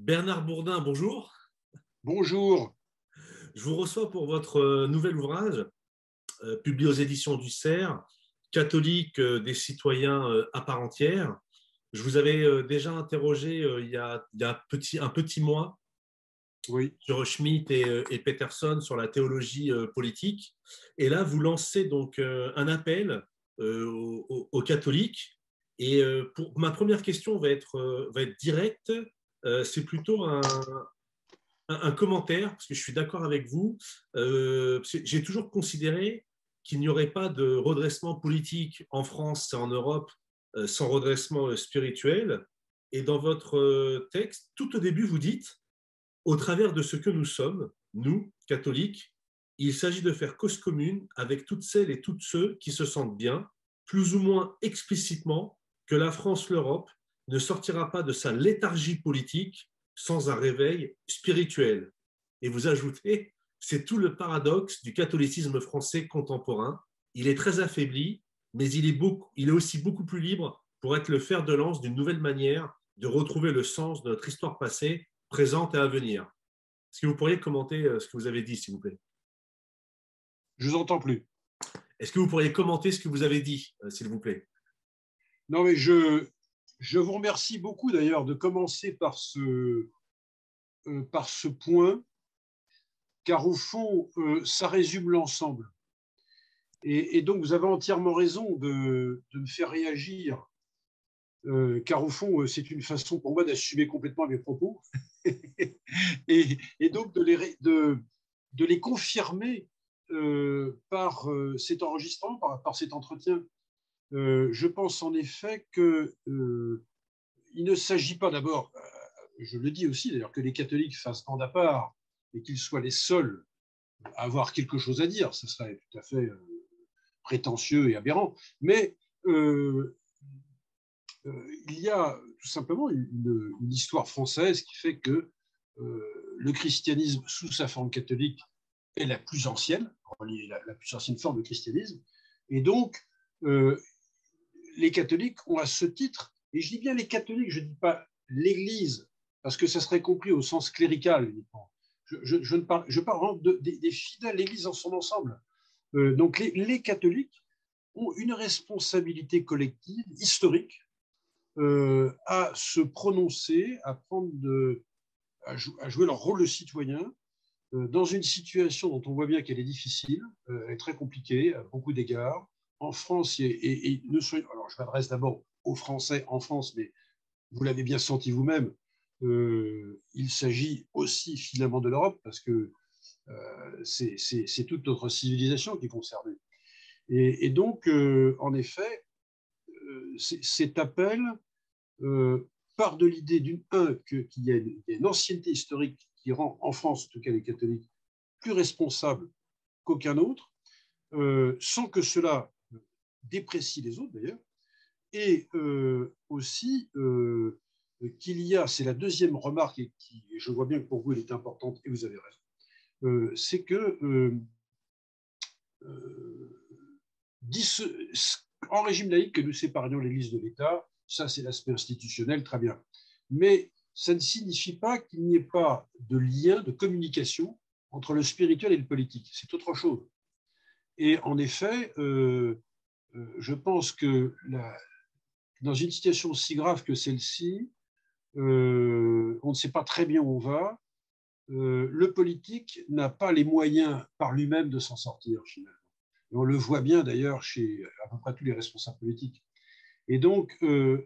Bernard Bourdin, bonjour. Bonjour. Je vous reçois pour votre nouvel ouvrage, publié aux éditions du Cerf, Catholique des citoyens à part entière. Je vous avais déjà interrogé il y a un petit mois Oui, sur Schmitt et Peterson sur la théologie politique. Et là, vous lancez donc un appel aux catholiques. Et ma première question va être directe. C'est plutôt un commentaire, parce que je suis d'accord avec vous. J'ai toujours considéré qu'il n'y aurait pas de redressement politique en France et en Europe sans redressement spirituel. Et dans votre texte, tout au début, vous dites, au travers de ce que nous sommes, nous, catholiques, il s'agit de faire cause commune avec toutes celles et tous ceux qui se sentent bien, plus ou moins explicitement, que la France, l'Europe, ne sortira pas de sa léthargie politique sans un réveil spirituel. Et vous ajoutez, c'est tout le paradoxe du catholicisme français contemporain. Il est très affaibli, mais il est aussi beaucoup plus libre pour être le fer de lance d'une nouvelle manière de retrouver le sens de notre histoire passée, présente et à venir. Est-ce que vous pourriez commenter ce que vous avez dit, s'il vous plaît? je vous entends plus. Est-ce que vous pourriez commenter ce que vous avez dit, s'il vous plaît? Non, mais je vous remercie beaucoup d'ailleurs de commencer par ce point, car au fond, ça résume l'ensemble. Et donc, vous avez entièrement raison de me faire réagir, car au fond, c'est une façon pour moi d'assumer complètement mes propos et donc de les confirmer par cet enregistrement, par cet entretien. Je pense en effet que il ne s'agit pas d'abord, je le dis aussi d'ailleurs, que les catholiques fassent bande à part et qu'ils soient les seuls à avoir quelque chose à dire. Ce serait tout à fait prétentieux et aberrant. Mais il y a tout simplement une histoire française qui fait que le christianisme, sous sa forme catholique, est la plus ancienne, la plus ancienne forme de christianisme. Et donc, les catholiques ont à ce titre, et je dis bien les catholiques, je ne dis pas l'Église, parce que ça serait compris au sens clérical uniquement. Je parle des fidèles, l'Église dans son ensemble. Donc les catholiques ont une responsabilité collective, historique, à se prononcer, à jouer leur rôle de citoyen dans une situation dont on voit bien qu'elle est difficile, elle est très compliquée à beaucoup d'égards. En France, alors je m'adresse d'abord aux Français en France, mais vous l'avez bien senti vous-même, il s'agit aussi finalement de l'Europe, parce que c'est toute notre civilisation qui est concernée. Et donc, en effet, cet appel part de l'idée qu'il y a une ancienneté historique qui rend, en France, en tout cas les catholiques, plus responsables qu'aucun autre, sans que cela déprécie les autres d'ailleurs, et aussi qu'il y a, c'est la deuxième remarque, et je vois bien que pour vous elle est importante, et vous avez raison, c'est que en régime laïque, que nous séparions l'Église de l'État, ça c'est l'aspect institutionnel, très bien. Mais ça ne signifie pas qu'il n'y ait pas de lien, de communication entre le spirituel et le politique. C'est autre chose. Et en effet, je pense que dans une situation aussi grave que celle-ci, on ne sait pas très bien où on va. Le politique n'a pas les moyens par lui-même de s'en sortir, finalement. Et on le voit bien d'ailleurs chez à peu près tous les responsables politiques. Et donc,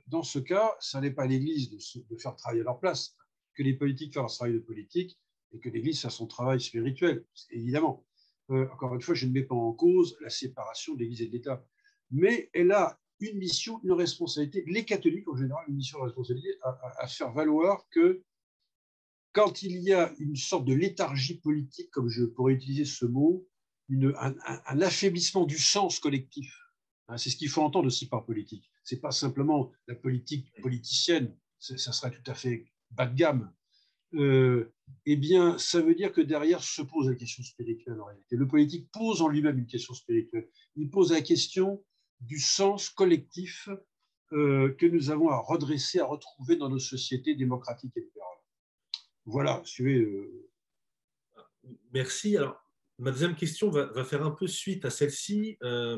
dans ce cas, ça n'est pas à l'Église de faire travailler à leur place, que les politiques fassent leur travail de politique et que l'Église fasse son travail spirituel, évidemment. Encore une fois, je ne mets pas en cause la séparation de l'Église et de l'État, mais elle a une mission, une responsabilité, les catholiques en général, une mission, une responsabilité à faire valoir que quand il y a une sorte de léthargie politique, comme je pourrais utiliser ce mot, un affaiblissement du sens collectif. C'est ce qu'il faut entendre aussi par politique. Ce n'est pas simplement la politique politicienne, ça serait tout à fait bas de gamme. Eh bien, ça veut dire que derrière se pose la question spirituelle en réalité. Le politique pose en lui-même une question spirituelle. Il pose la question du sens collectif que nous avons à redresser, à retrouver dans nos sociétés démocratiques et libérales. Voilà, suivez. Merci. Alors, ma deuxième question va faire un peu suite à celle-ci, à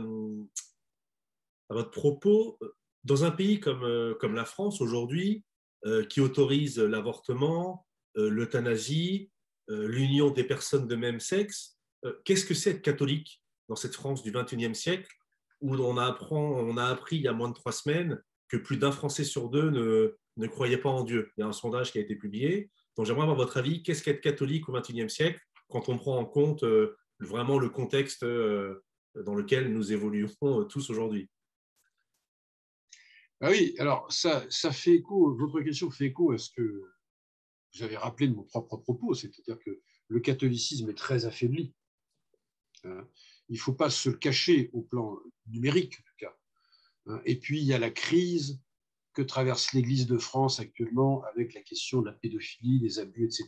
votre propos. Dans un pays comme la France aujourd'hui, qui autorise l'avortement, l'euthanasie, l'union des personnes de même sexe, qu'est-ce que c'est être catholique dans cette France du XXIe siècle où on a appris il y a moins de 3 semaines que plus d'un Français sur deux ne croyait pas en Dieu. Il y a un sondage qui a été publié. Donc j'aimerais avoir votre avis. Qu'est-ce qu'être catholique au XXIe siècle quand on prend en compte vraiment le contexte dans lequel nous évoluons tous aujourd'hui? Ah oui, alors ça fait écho, votre question fait écho à ce que vous avez rappelé de mon propre propos, c'est-à-dire que le catholicisme est très affaibli. Il ne faut pas se le cacher au plan numérique, en tout cas. Et puis, il y a la crise que traverse l'Église de France actuellement avec la question de la pédophilie, des abus, etc.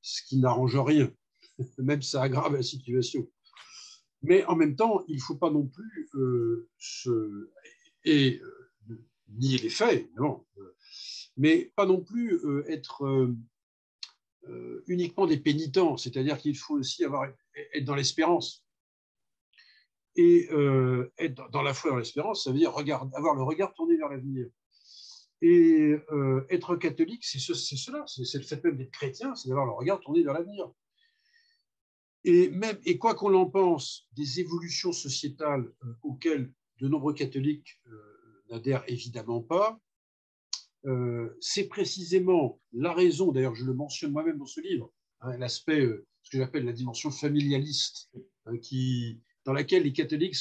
Ce qui n'arrange rien, même ça aggrave la situation. Mais en même temps, il ne faut pas non plus nier les faits, non, mais pas non plus être uniquement des pénitents, c'est-à-dire qu'il faut aussi être dans l'espérance. Et être dans la foi et dans l'espérance, ça veut dire avoir le regard tourné vers l'avenir. Et être catholique, c'est cela, c'est le fait même d'être chrétien, c'est d'avoir le regard tourné vers l'avenir. Et quoi qu'on en pense des évolutions sociétales auxquelles de nombreux catholiques n'adhèrent évidemment pas, c'est précisément la raison, d'ailleurs je le mentionne moi-même dans ce livre, hein, l'aspect, ce que j'appelle la dimension familialiste, hein, dans laquelle les catholiques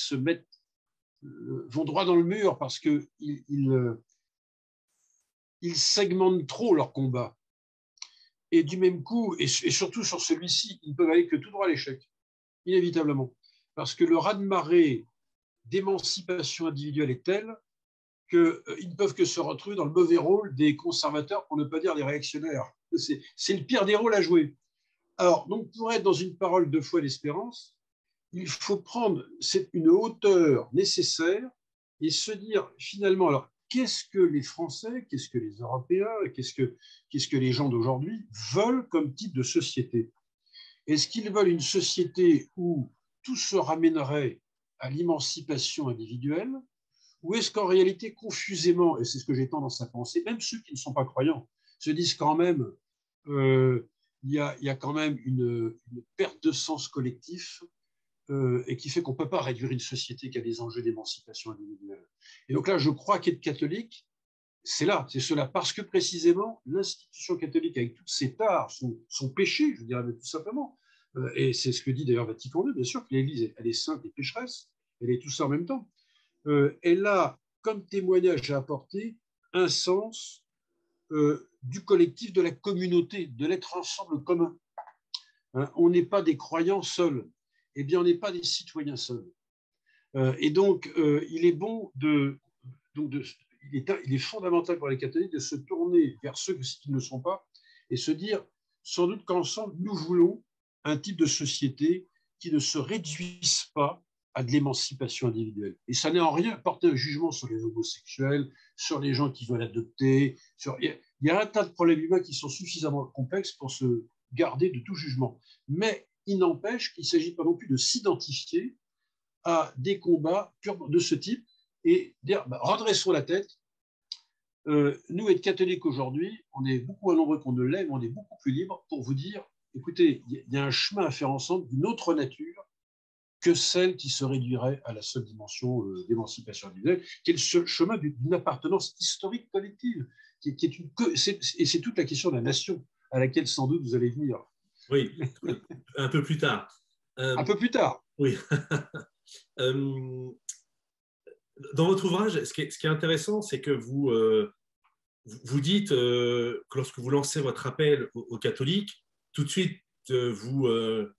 vont droit dans le mur parce qu'ils segmentent trop leur combat. Et du même coup, et surtout sur celui-ci, ils ne peuvent aller que tout droit à l'échec, inévitablement. Parce que le raz-de-marée d'émancipation individuelle est tel qu'ils ne peuvent que se retrouver dans le mauvais rôle des conservateurs, pour ne pas dire des réactionnaires. C'est le pire des rôles à jouer. Alors, donc, pour être dans une parole de foi et d'espérance, il faut prendre une hauteur nécessaire et se dire finalement, alors, qu'est-ce que les Français, qu'est-ce que les Européens, qu'est-ce que les gens d'aujourd'hui veulent comme type de société? Est-ce qu'ils veulent une société où tout se ramènerait à l'émancipation individuelle, ou est-ce qu'en réalité, confusément, et c'est ce que j'ai tendance à penser, même ceux qui ne sont pas croyants se disent quand même, il y a quand même une perte de sens collectif et qui fait qu'on ne peut pas réduire une société qui a des enjeux d'émancipation individuelle. Et donc là, je crois qu'être catholique, c'est cela, parce que précisément, l'institution catholique, avec toutes ses tares, son péché, je dirais tout simplement, et c'est ce que dit d'ailleurs Vatican II, bien sûr, que l'Église, elle est sainte et pécheresse, elle est tout ça en même temps. Elle a, comme témoignage à apporter, un sens du collectif, de la communauté, de l'être ensemble commun. Hein, on n'est pas des croyants seuls, eh bien, on n'est pas des citoyens seuls. Et donc, il est bon il est fondamental pour les catholiques de se tourner vers ceux qui ne le sont pas et se dire, sans doute qu'ensemble, nous voulons un type de société qui ne se réduise pas à de l'émancipation individuelle. Et ça n'est en rien porter un jugement sur les homosexuels, sur les gens qui veulent adopter. Il y a un tas de problèmes humains qui sont suffisamment complexes pour se garder de tout jugement. Mais il n'empêche qu'il ne s'agit pas non plus de s'identifier à des combats de ce type et dire redressons la tête. Nous, être catholiques aujourd'hui, on est beaucoup moins nombreux qu'on ne l'est, mais on est beaucoup plus libres pour vous dire écoutez, il y a un chemin à faire ensemble d'une autre nature que celle qui se réduirait à la seule dimension d'émancipation individuelle, qui est le chemin d'une appartenance historique collective, et c'est toute la question de la nation à laquelle sans doute vous allez venir. Oui, un peu plus tard. Un peu plus tard. Oui. Dans votre ouvrage, ce qui est intéressant, c'est que vous dites que lorsque vous lancez votre appel aux catholiques, tout de suite, vous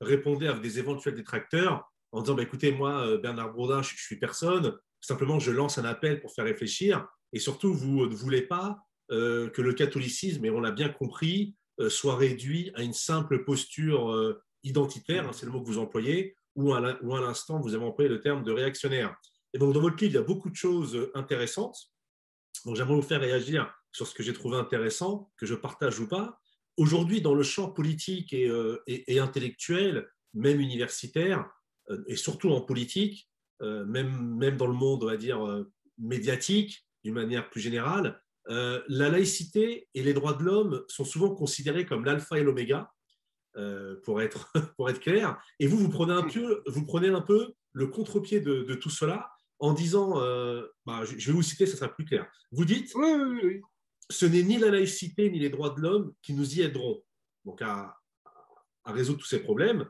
répondez avec des éventuels détracteurs en disant bah, écoutez, moi, Bernard Bourdin, je suis personne, simplement je lance un appel pour faire réfléchir, et surtout, vous ne voulez pas que le catholicisme, et on l'a bien compris, soit réduit à une simple posture identitaire, hein, c'est le mot que vous employez, ou à l'instant, vous avez employé le terme de réactionnaire. Et donc, dans votre livre, il y a beaucoup de choses intéressantes. Donc, j'aimerais vous faire réagir sur ce que j'ai trouvé intéressant, que je partage ou pas. aujourd'hui, dans le champ politique et intellectuel, même universitaire, et surtout en politique, même dans le monde, on va dire, médiatique, d'une manière plus générale, la laïcité et les droits de l'homme sont souvent considérés comme l'alpha et l'oméga, pour être clair. Et vous prenez un peu le contre-pied de tout cela en disant, je vais vous citer, ça sera plus clair. Vous dites, Oui, oui, oui. ce n'est ni la laïcité ni les droits de l'homme qui nous y aideront donc à résoudre tous ces problèmes.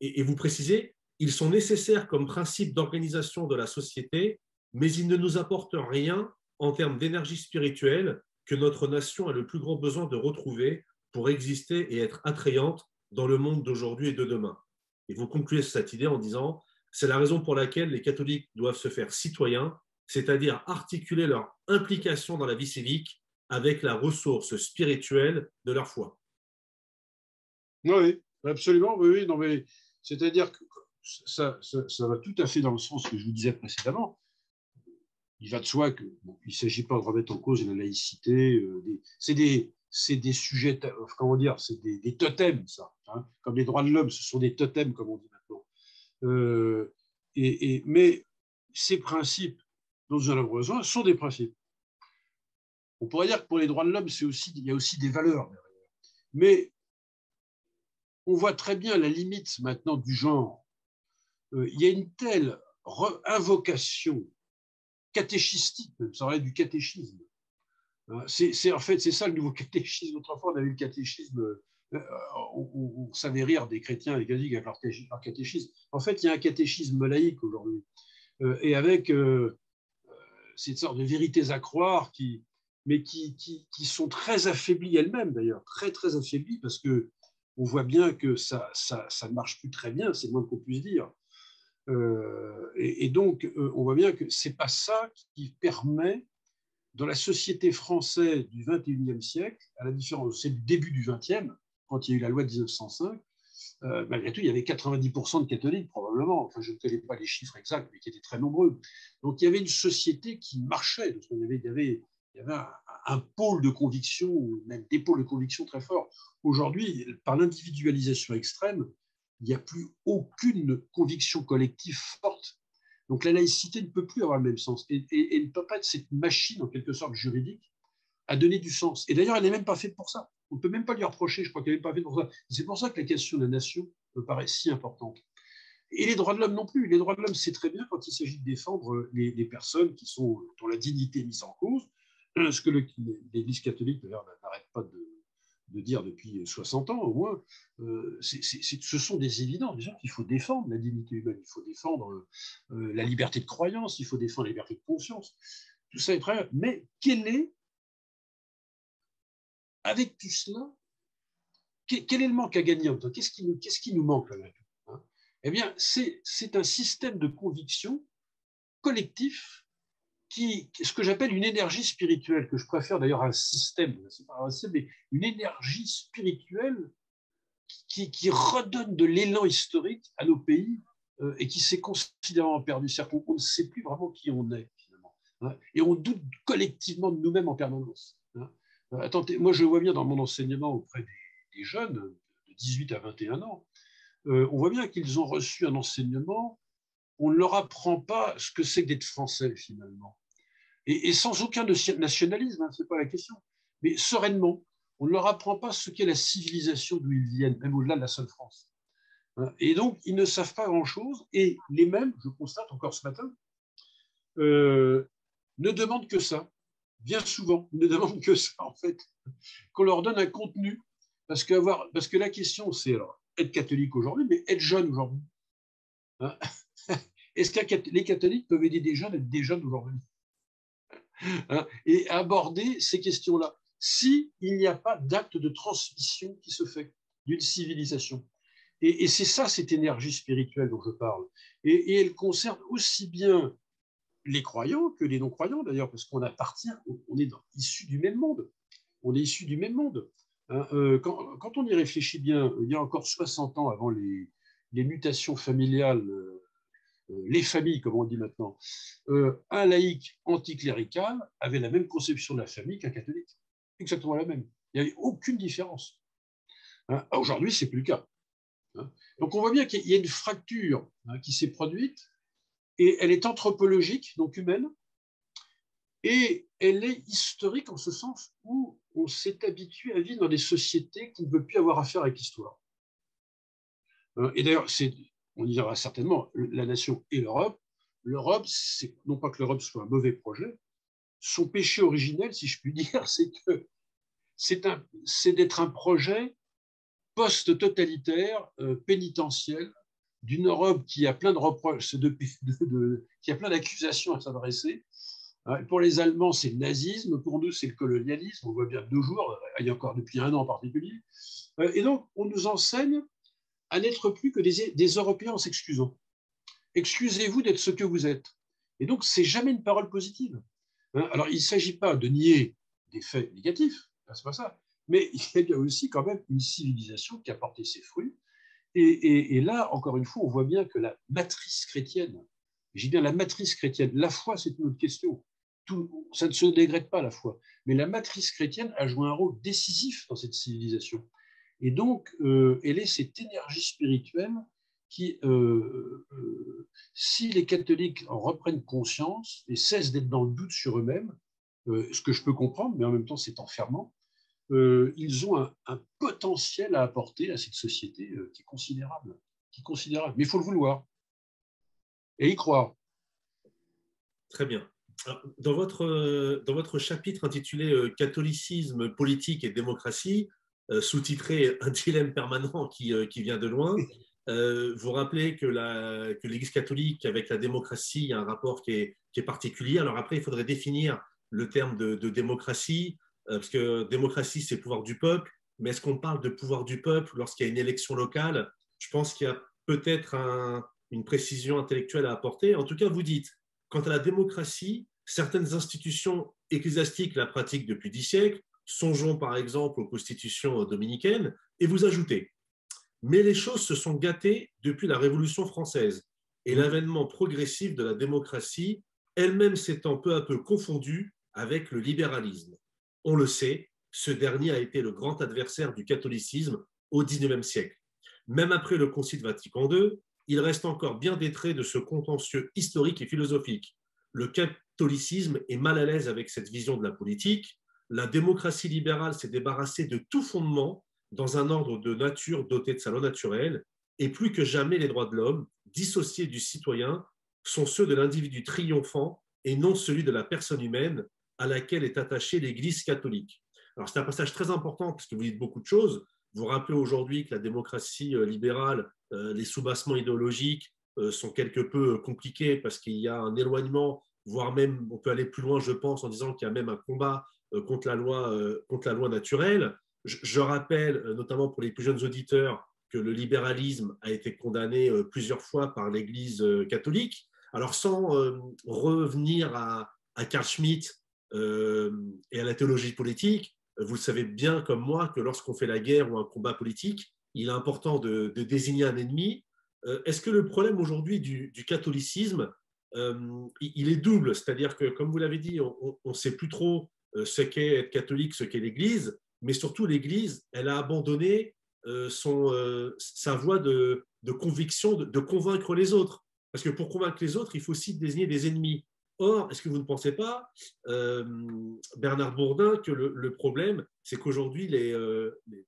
Et vous précisez, ils sont nécessaires comme principe d'organisation de la société, mais ils ne nous apportent rien en termes d'énergie spirituelle que notre nation a le plus grand besoin de retrouver pour exister et être attrayante dans le monde d'aujourd'hui et de demain. Et vous concluez cette idée en disant, c'est la raison pour laquelle les catholiques doivent se faire citoyens, c'est-à-dire articuler leur implication dans la vie civique avec la ressource spirituelle de leur foi. Oui, absolument, oui, oui. Non, mais c'est-à-dire que ça va tout à fait dans le sens que je vous disais précédemment. Il va de soi qu'il ne s'agit pas de remettre en cause la laïcité. C'est des sujets, comment dire, c'est des totems, ça. Hein, comme les droits de l'homme, ce sont des totems, comme on dit maintenant. Mais ces principes dont nous avons besoin sont des principes. On pourrait dire que pour les droits de l'homme, il y a aussi des valeurs derrière. Mais on voit très bien la limite maintenant du genre. Il y a une telle invocation catéchistique, même ça aurait du catéchisme. En fait, c'est ça le nouveau catéchisme. Autrefois, on avait le catéchisme, on savait rire des chrétiens et des catholiques avec leur catéchisme. En fait, il y a un catéchisme laïque aujourd'hui, et avec cette sorte de vérités à croire mais qui sont très affaiblies elles-mêmes, d'ailleurs, très, très affaiblies, parce que on voit bien que ça ne marche plus très bien, c'est le moins qu'on puisse dire. Et donc, on voit bien que ce n'est pas ça qui permet, dans la société française du XXIe siècle, à la différence, c'est le début du XXe, quand il y a eu la loi de 1905, malgré tout, il y avait 90% de catholiques, probablement. Enfin, je ne connais pas les chiffres exacts, mais qui étaient très nombreux. Donc, il y avait une société qui marchait. Il y avait un pôle de conviction, même des pôles de conviction très forts. Aujourd'hui, par l'individualisation extrême, il n'y a plus aucune conviction collective forte. Donc la laïcité ne peut plus avoir le même sens et ne peut pas être cette machine, en quelque sorte, juridique, à donner du sens. Et d'ailleurs, elle n'est même pas faite pour ça. On ne peut même pas lui reprocher, je crois qu'elle n'est pas faite pour ça. C'est pour ça que la question de la nation me paraît si importante. Et les droits de l'homme non plus. Les droits de l'homme, c'est très bien quand il s'agit de défendre les personnes dont la dignité est mise en cause, ce que l'Église catholique, d'ailleurs, n'arrête pas de dire depuis 60 ans au moins. Ce sont des évidences, déjà qu'il faut défendre la dignité humaine, il faut défendre la liberté de croyance, il faut défendre la liberté de conscience. Tout ça est très bien. Mais avec tout cela, quel est le manque à gagner? Qu'est-ce qui nous manque là? Eh bien, c'est un système de conviction collectif ce que j'appelle une énergie spirituelle, que je préfère d'ailleurs à un système, c'est pas un système, mais une énergie spirituelle qui redonne de l'élan historique à nos pays et qui s'est considérablement perdu. C'est-à-dire qu'on ne sait plus vraiment qui on est, finalement. Hein, et on doute collectivement de nous-mêmes en permanence. Hein. Attendez, moi, je vois bien dans mon enseignement auprès des jeunes de 18 à 21 ans, on voit bien qu'ils ont reçu un enseignement. On ne leur apprend pas ce que c'est que d'être français, finalement. Et sans aucun nationalisme, hein, ce n'est pas la question, mais sereinement. On ne leur apprend pas ce qu'est la civilisation d'où ils viennent, même au-delà de la seule France. Et donc, ils ne savent pas grand-chose, et les mêmes, je constate encore ce matin, ne demandent que ça. Bien souvent, ils ne demandent que ça, en fait, qu'on leur donne un contenu, parce que la question, c'est alors, être catholique aujourd'hui, mais être jeune aujourd'hui. Hein. Est-ce que les catholiques peuvent aider des jeunes à être des jeunes aujourd'hui? Hein, et aborder ces questions-là, s'il n'y a pas d'acte de transmission qui se fait d'une civilisation. Et c'est ça, cette énergie spirituelle dont je parle. Et elle concerne aussi bien les croyants que les non-croyants, d'ailleurs, parce qu'on appartient, on est issus du même monde. On est issus du même monde. Hein, quand on y réfléchit bien, il y a encore 60 ans avant les mutations familiales, les familles, comme on dit maintenant, un laïc anticlérical avait la même conception de la famille qu'un catholique. Exactement la même. Il n'y avait aucune différence. Hein. Aujourd'hui, ce n'est plus le cas. Hein. Donc on voit bien qu'il y a une fracture, hein, qui s'est produite, et elle est anthropologique, donc humaine, et elle est historique en ce sens où on s'est habitué à vivre dans des sociétés qui ne veulent plus avoir affaire avec l'histoire. Et d'ailleurs, on dira certainement la nation et l'Europe. L'Europe, non pas que l'Europe soit un mauvais projet, son péché originel, si je puis dire, c'est d'être un projet post-totalitaire, pénitentiel, d'une Europe qui a plein de reproches, qui a plein d'accusations à s'adresser. Pour les Allemands, c'est le nazisme, pour nous, c'est le colonialisme, on voit bien de nos jours, il y a encore depuis un an en particulier. Et donc, on nous enseigne à n'être plus que des Européens en s'excusant. Excusez-vous d'être ce que vous êtes. Et donc, c'est jamais une parole positive. Alors, il ne s'agit pas de nier des faits négatifs, c'est pas ça, mais il y a aussi quand même une civilisation qui a porté ses fruits. Et là, encore une fois, on voit bien que la matrice chrétienne, j'ai bien la matrice chrétienne, la foi, c'est une autre question. Ça ne se dégrade pas, la foi. Mais la matrice chrétienne a joué un rôle décisif dans cette civilisation. Et donc, elle est cette énergie spirituelle qui, si les catholiques en reprennent conscience et cessent d'être dans le doute sur eux-mêmes, ce que je peux comprendre, mais en même temps c'est enfermant, ils ont un potentiel à apporter à cette société qui est considérable. Mais il faut le vouloir et y croire. Très bien. Alors, dans votre chapitre intitulé Catholicisme, politique et démocratie, sous-titré Un dilemme permanent qui vient de loin, vous rappelez que l'Église catholique, avec la démocratie, il y a un rapport qui est particulier. Alors après, il faudrait définir le terme de démocratie, parce que démocratie, c'est pouvoir du peuple, mais est-ce qu'on parle de pouvoir du peuple lorsqu'il y a une élection locale? Je pense qu'il y a peut-être une précision intellectuelle à apporter. En tout cas, vous dites, quant à la démocratie, certaines institutions ecclésiastiques la pratiquent depuis 10 siècles. Songeons par exemple aux constitutions dominicaines, et vous ajoutez, mais les choses se sont gâtées depuis la Révolution française et l'avènement progressif de la démocratie, elle-même s'étant peu à peu confondue avec le libéralisme. On le sait, ce dernier a été le grand adversaire du catholicisme au XIXe siècle. Même après le Concile Vatican II, il reste encore bien des traits de ce contentieux historique et philosophique. Le catholicisme est mal à l'aise avec cette vision de la politique. La démocratie libérale s'est débarrassée de tout fondement dans un ordre de nature doté de sa loi naturelle, et plus que jamais les droits de l'homme, dissociés du citoyen, sont ceux de l'individu triomphant et non celui de la personne humaine à laquelle est attachée l'Église catholique. Alors c'est un passage très important parce que vous dites beaucoup de choses. Vous rappelez aujourd'hui que la démocratie libérale, les soubassements idéologiques sont quelque peu compliqués parce qu'il y a un éloignement, voire même on peut aller plus loin, je pense, en disant qu'il y a même un combat contre la loi naturelle. Je rappelle, notamment pour les plus jeunes auditeurs, que le libéralisme a été condamné plusieurs fois par l'Église catholique. Alors, sans revenir à Carl Schmitt et à la théologie politique, vous le savez bien comme moi que lorsqu'on fait la guerre ou un combat politique, il est important de désigner un ennemi. Est-ce que le problème aujourd'hui du catholicisme, il est double? C'est-à-dire que, comme vous l'avez dit, on ne sait plus trop ce qu'est être catholique, ce qu'est l'Église, mais surtout l'Église, elle a abandonné sa voie de conviction, de convaincre les autres. Parce que pour convaincre les autres, il faut aussi désigner des ennemis. Or, est-ce que vous ne pensez pas, Bernard Bourdin, que le problème, c'est qu'aujourd'hui,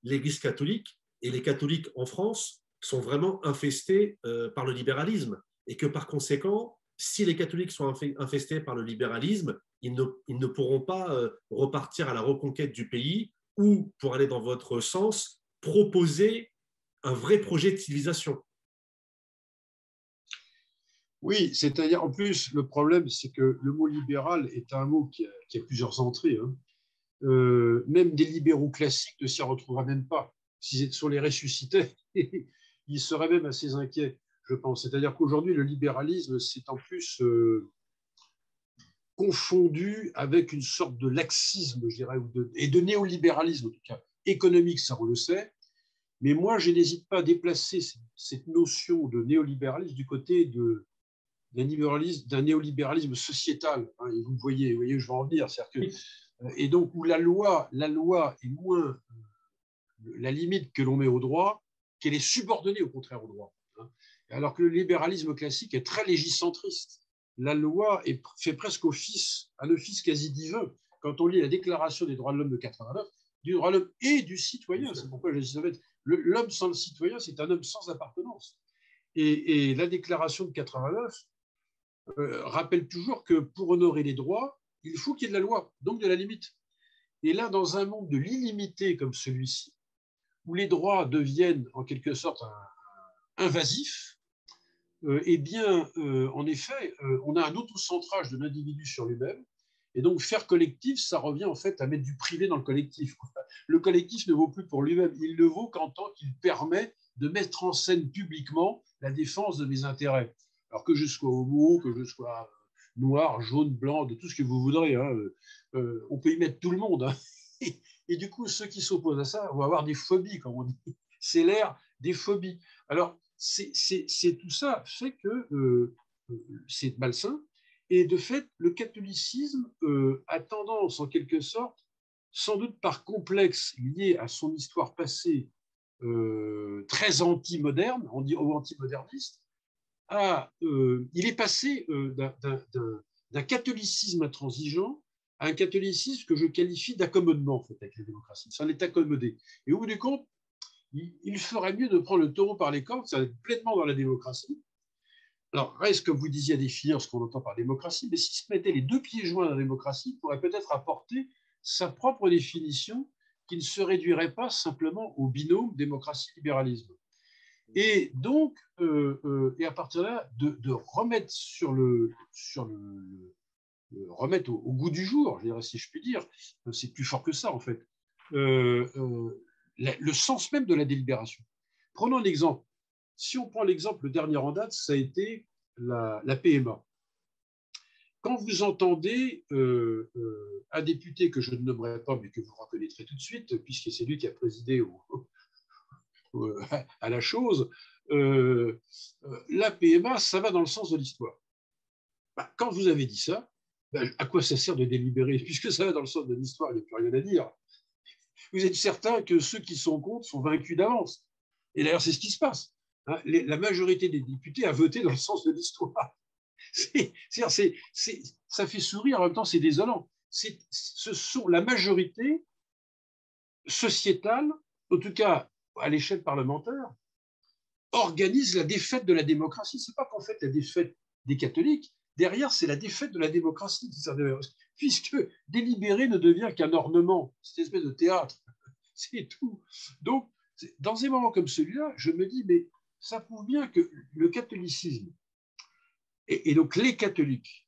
l'Église catholique et les catholiques en France sont vraiment infestés par le libéralisme et que par conséquent, si les catholiques sont infestés par le libéralisme, ils ne pourront pas repartir à la reconquête du pays ou, pour aller dans votre sens, proposer un vrai projet de civilisation. Oui, c'est-à-dire, en plus, le problème, c'est que le mot libéral est un mot qui a plusieurs entrées. Hein. Même des libéraux classiques ne s'y retrouveraient même pas. Si on les ressuscitait, ils seraient même assez inquiets, je pense. C'est-à-dire qu'aujourd'hui, le libéralisme, c'est en plus confondu avec une sorte de laxisme, je dirais, et de néolibéralisme, en tout cas, économique, ça on le sait. Mais moi, je n'hésite pas à déplacer cette notion de néolibéralisme du côté d'un néolibéralisme sociétal. Hein, et vous voyez où je veux en venir. Que, et donc, où la loi est moins la limite que l'on met au droit, qu'elle est subordonnée au contraire au droit. Alors que le libéralisme classique est très légicentriste. La loi fait presque un office quasi divin. Quand on lit la Déclaration des droits de l'homme de 89, du droit de l'homme et du citoyen, c'est pourquoi j'ai dit l'homme sans le citoyen, c'est un homme sans appartenance. Et la Déclaration de 89 rappelle toujours que pour honorer les droits, il faut qu'il y ait de la loi, donc de la limite. Et là, dans un monde de l'illimité comme celui-ci, où les droits deviennent en quelque sorte invasifs, eh bien, en effet, on a un autocentrage de l'individu sur lui-même. Et donc, faire collectif, ça revient en fait à mettre du privé dans le collectif. Le collectif ne vaut plus pour lui-même, il ne vaut qu'en tant qu'il permet de mettre en scène publiquement la défense de mes intérêts. Alors que je sois homo, que je sois noir, jaune, blanc, de tout ce que vous voudrez, hein, on peut y mettre tout le monde. Hein. Et du coup, ceux qui s'opposent à ça vont avoir des phobies, comme on dit. C'est l'ère des phobies. Alors, c'est tout ça fait que c'est malsain. Et de fait, le catholicisme a tendance, en quelque sorte, sans doute par complexe lié à son histoire passée très anti-moderne, ou anti-moderniste, il est passé d'un catholicisme intransigeant à un catholicisme que je qualifie d'accommodement en fait, avec la démocratie. Ça en est accommodé. Et au bout du compte, il ferait mieux de prendre le taureau par les cornes, ça va être pleinement dans la démocratie. Alors, reste, comme vous disiez, à définir ce qu'on entend par démocratie, mais s'il se mettait les deux pieds joints dans la démocratie, il pourrait peut-être apporter sa propre définition qui ne se réduirait pas simplement au binôme démocratie-libéralisme. Et donc, et à partir de là, de remettre remettre au goût du jour, je dirais, si je puis dire, c'est plus fort que ça en fait, le sens même de la délibération. Prenons un exemple. Si on prend l'exemple, le dernier en date, ça a été la PMA. Quand vous entendez un député que je ne nommerai pas, mais que vous reconnaîtrez tout de suite, puisque c'est lui qui a présidé à la chose, la PMA, ça va dans le sens de l'histoire. Quand vous avez dit ça, à quoi ça sert de délibérer? Puisque ça va dans le sens de l'histoire, il n'y a plus rien à dire. Vous êtes certain que ceux qui sont contre sont vaincus d'avance. Et d'ailleurs, c'est ce qui se passe. La majorité des députés a voté dans le sens de l'histoire. Ça fait sourire, en même temps, c'est désolant. Ce sont la majorité sociétale, en tout cas à l'échelle parlementaire, organise la défaite de la démocratie. Ce n'est pas qu'en fait la défaite des catholiques, derrière, c'est la défaite de la démocratie, puisque délibérer ne devient qu'un ornement, cette espèce de théâtre, c'est tout. Donc, dans des moments comme celui-là, je me dis, mais ça prouve bien que le catholicisme, et donc les catholiques,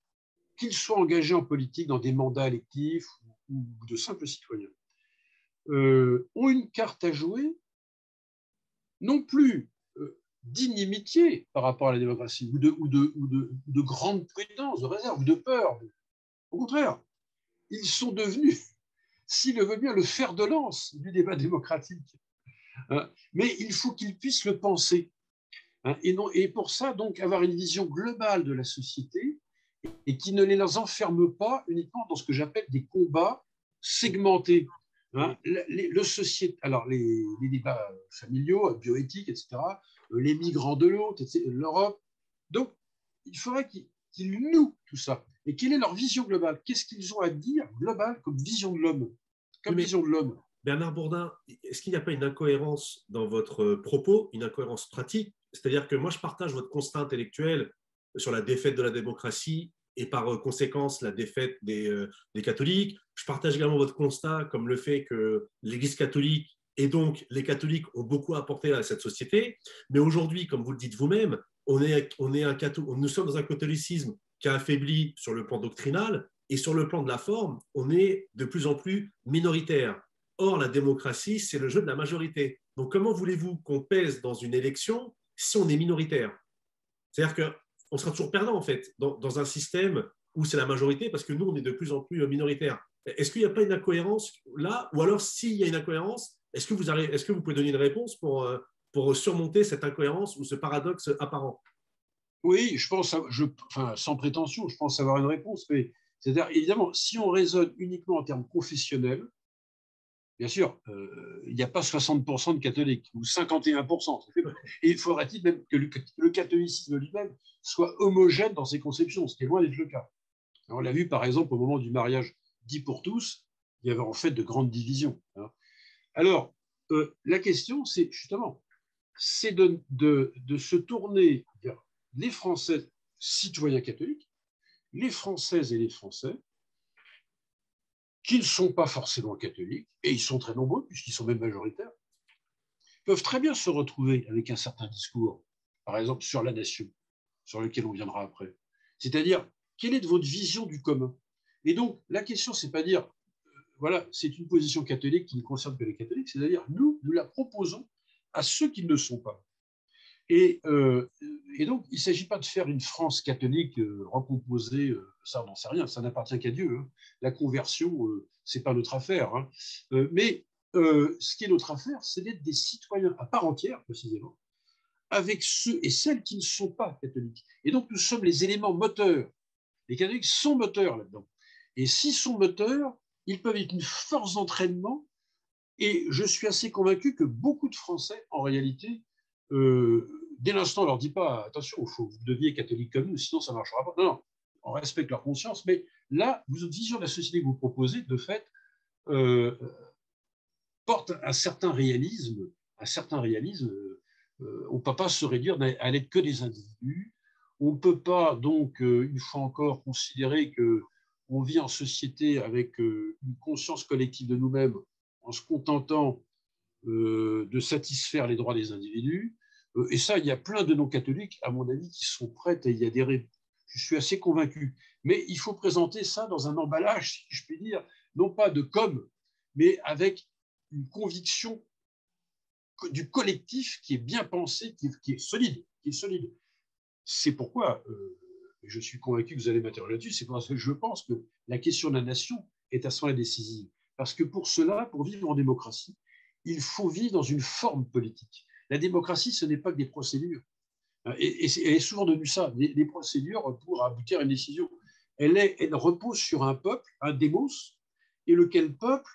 qu'ils soient engagés en politique dans des mandats électifs ou de simples citoyens, ont une carte à jouer, non plus d'inimitié par rapport à la démocratie, ou de grande prudence, de réserve, ou de peur. Au contraire, ils sont devenus, s'il le veut bien, le fer de lance du débat démocratique. Mais il faut qu'ils puissent le penser. Et pour ça, donc, avoir une vision globale de la société et qui ne les enferme pas uniquement dans ce que j'appelle des combats segmentés. Alors, les débats familiaux, bioéthiques, etc., les migrants de l'autre, l'Europe. Donc, il faudrait qu'ils nouent tout ça. Et quelle est leur vision globale? Qu'est-ce qu'ils ont à dire global comme vision de l'homme? Bernard Bourdin, est-ce qu'il n'y a pas une incohérence dans votre propos, une incohérence pratique? C'est-à-dire que moi, je partage votre constat intellectuel sur la défaite de la démocratie et par conséquence la défaite des catholiques. Je partage également votre constat comme le fait que l'Église catholique et donc les catholiques ont beaucoup apporté à cette société. Mais aujourd'hui, comme vous le dites vous-même, nous sommes dans un catholicisme qui a affaibli sur le plan doctrinal et sur le plan de la forme, on est de plus en plus minoritaire. Or, la démocratie, c'est le jeu de la majorité. Donc, comment voulez-vous qu'on pèse dans une élection si on est minoritaire? C'est-à-dire qu'on sera toujours perdant, en fait, dans un système où c'est la majorité, parce que nous, on est de plus en plus minoritaire. Est-ce qu'il n'y a pas une incohérence là? Ou alors, s'il y a une incohérence, est-ce que vous pouvez donner une réponse pour surmonter cette incohérence ou ce paradoxe apparent? Oui, je pense, sans prétention, je pense avoir une réponse. Mais c'est-à-dire, évidemment, si on raisonne uniquement en termes confessionnels, Bien sûr, il n'y a pas 60% de catholiques ou 51%. Et il faudrait-il même que le catholicisme lui-même soit homogène dans ses conceptions, ce qui est loin d'être le cas. On l'a vu par exemple au moment du mariage dit pour tous, il y avait en fait de grandes divisions. Alors, la question, c'est justement, c'est de se tourner vers les Français citoyens catholiques, les Françaises et les Français qui ne sont pas forcément catholiques, et ils sont très nombreux, puisqu'ils sont même majoritaires, peuvent très bien se retrouver avec un certain discours, par exemple sur la nation, sur lequel on viendra après. C'est-à-dire, quelle est votre vision du commun? Et donc, la question, c'est pas dire, voilà, c'est une position catholique qui ne concerne que les catholiques, c'est-à-dire, nous la proposons à ceux qui ne le sont pas. Et donc, il ne s'agit pas de faire une France catholique recomposée, ça, on n'en sait rien, ça n'appartient qu'à Dieu. Hein. La conversion, ce n'est pas notre affaire. Hein. Mais ce qui est notre affaire, c'est d'être des citoyens à part entière, précisément, avec ceux et celles qui ne sont pas catholiques. Et donc, nous sommes les éléments moteurs. Les catholiques sont moteurs là-dedans. Et s'ils sont moteurs, ils peuvent être une force d'entraînement. Et je suis assez convaincu que beaucoup de Français, en réalité, dès l'instant, on ne leur dit pas attention, vous deviez catholique comme nous, sinon ça ne marchera pas. Non, non, on respecte leur conscience, mais là, votre vision de la société que vous proposez, de fait, porte un certain réalisme. Un certain réalisme. On ne peut pas se réduire à n'être que des individus. On ne peut pas, donc, une fois encore, considérer qu'on vit en société avec une conscience collective de nous-mêmes en se contentant de satisfaire les droits des individus. Et ça, il y a plein de non-catholiques, à mon avis, qui sont prêts à y adhérer. Je suis assez convaincu. Mais il faut présenter ça dans un emballage, si je puis dire, non pas de com, mais avec une conviction du collectif qui est bien pensé, qui est solide. Qui est solide. C'est pourquoi, je suis convaincu que vous allez m'interroger là-dessus, c'est parce que je pense que la question de la nation est à ce moment décisive. Parce que pour cela, pour vivre en démocratie, il faut vivre dans une forme politique. La démocratie, ce n'est pas que des procédures. Et elle est souvent devenue ça, des procédures pour aboutir à une décision. Elle repose sur un peuple, un démos, et lequel peuple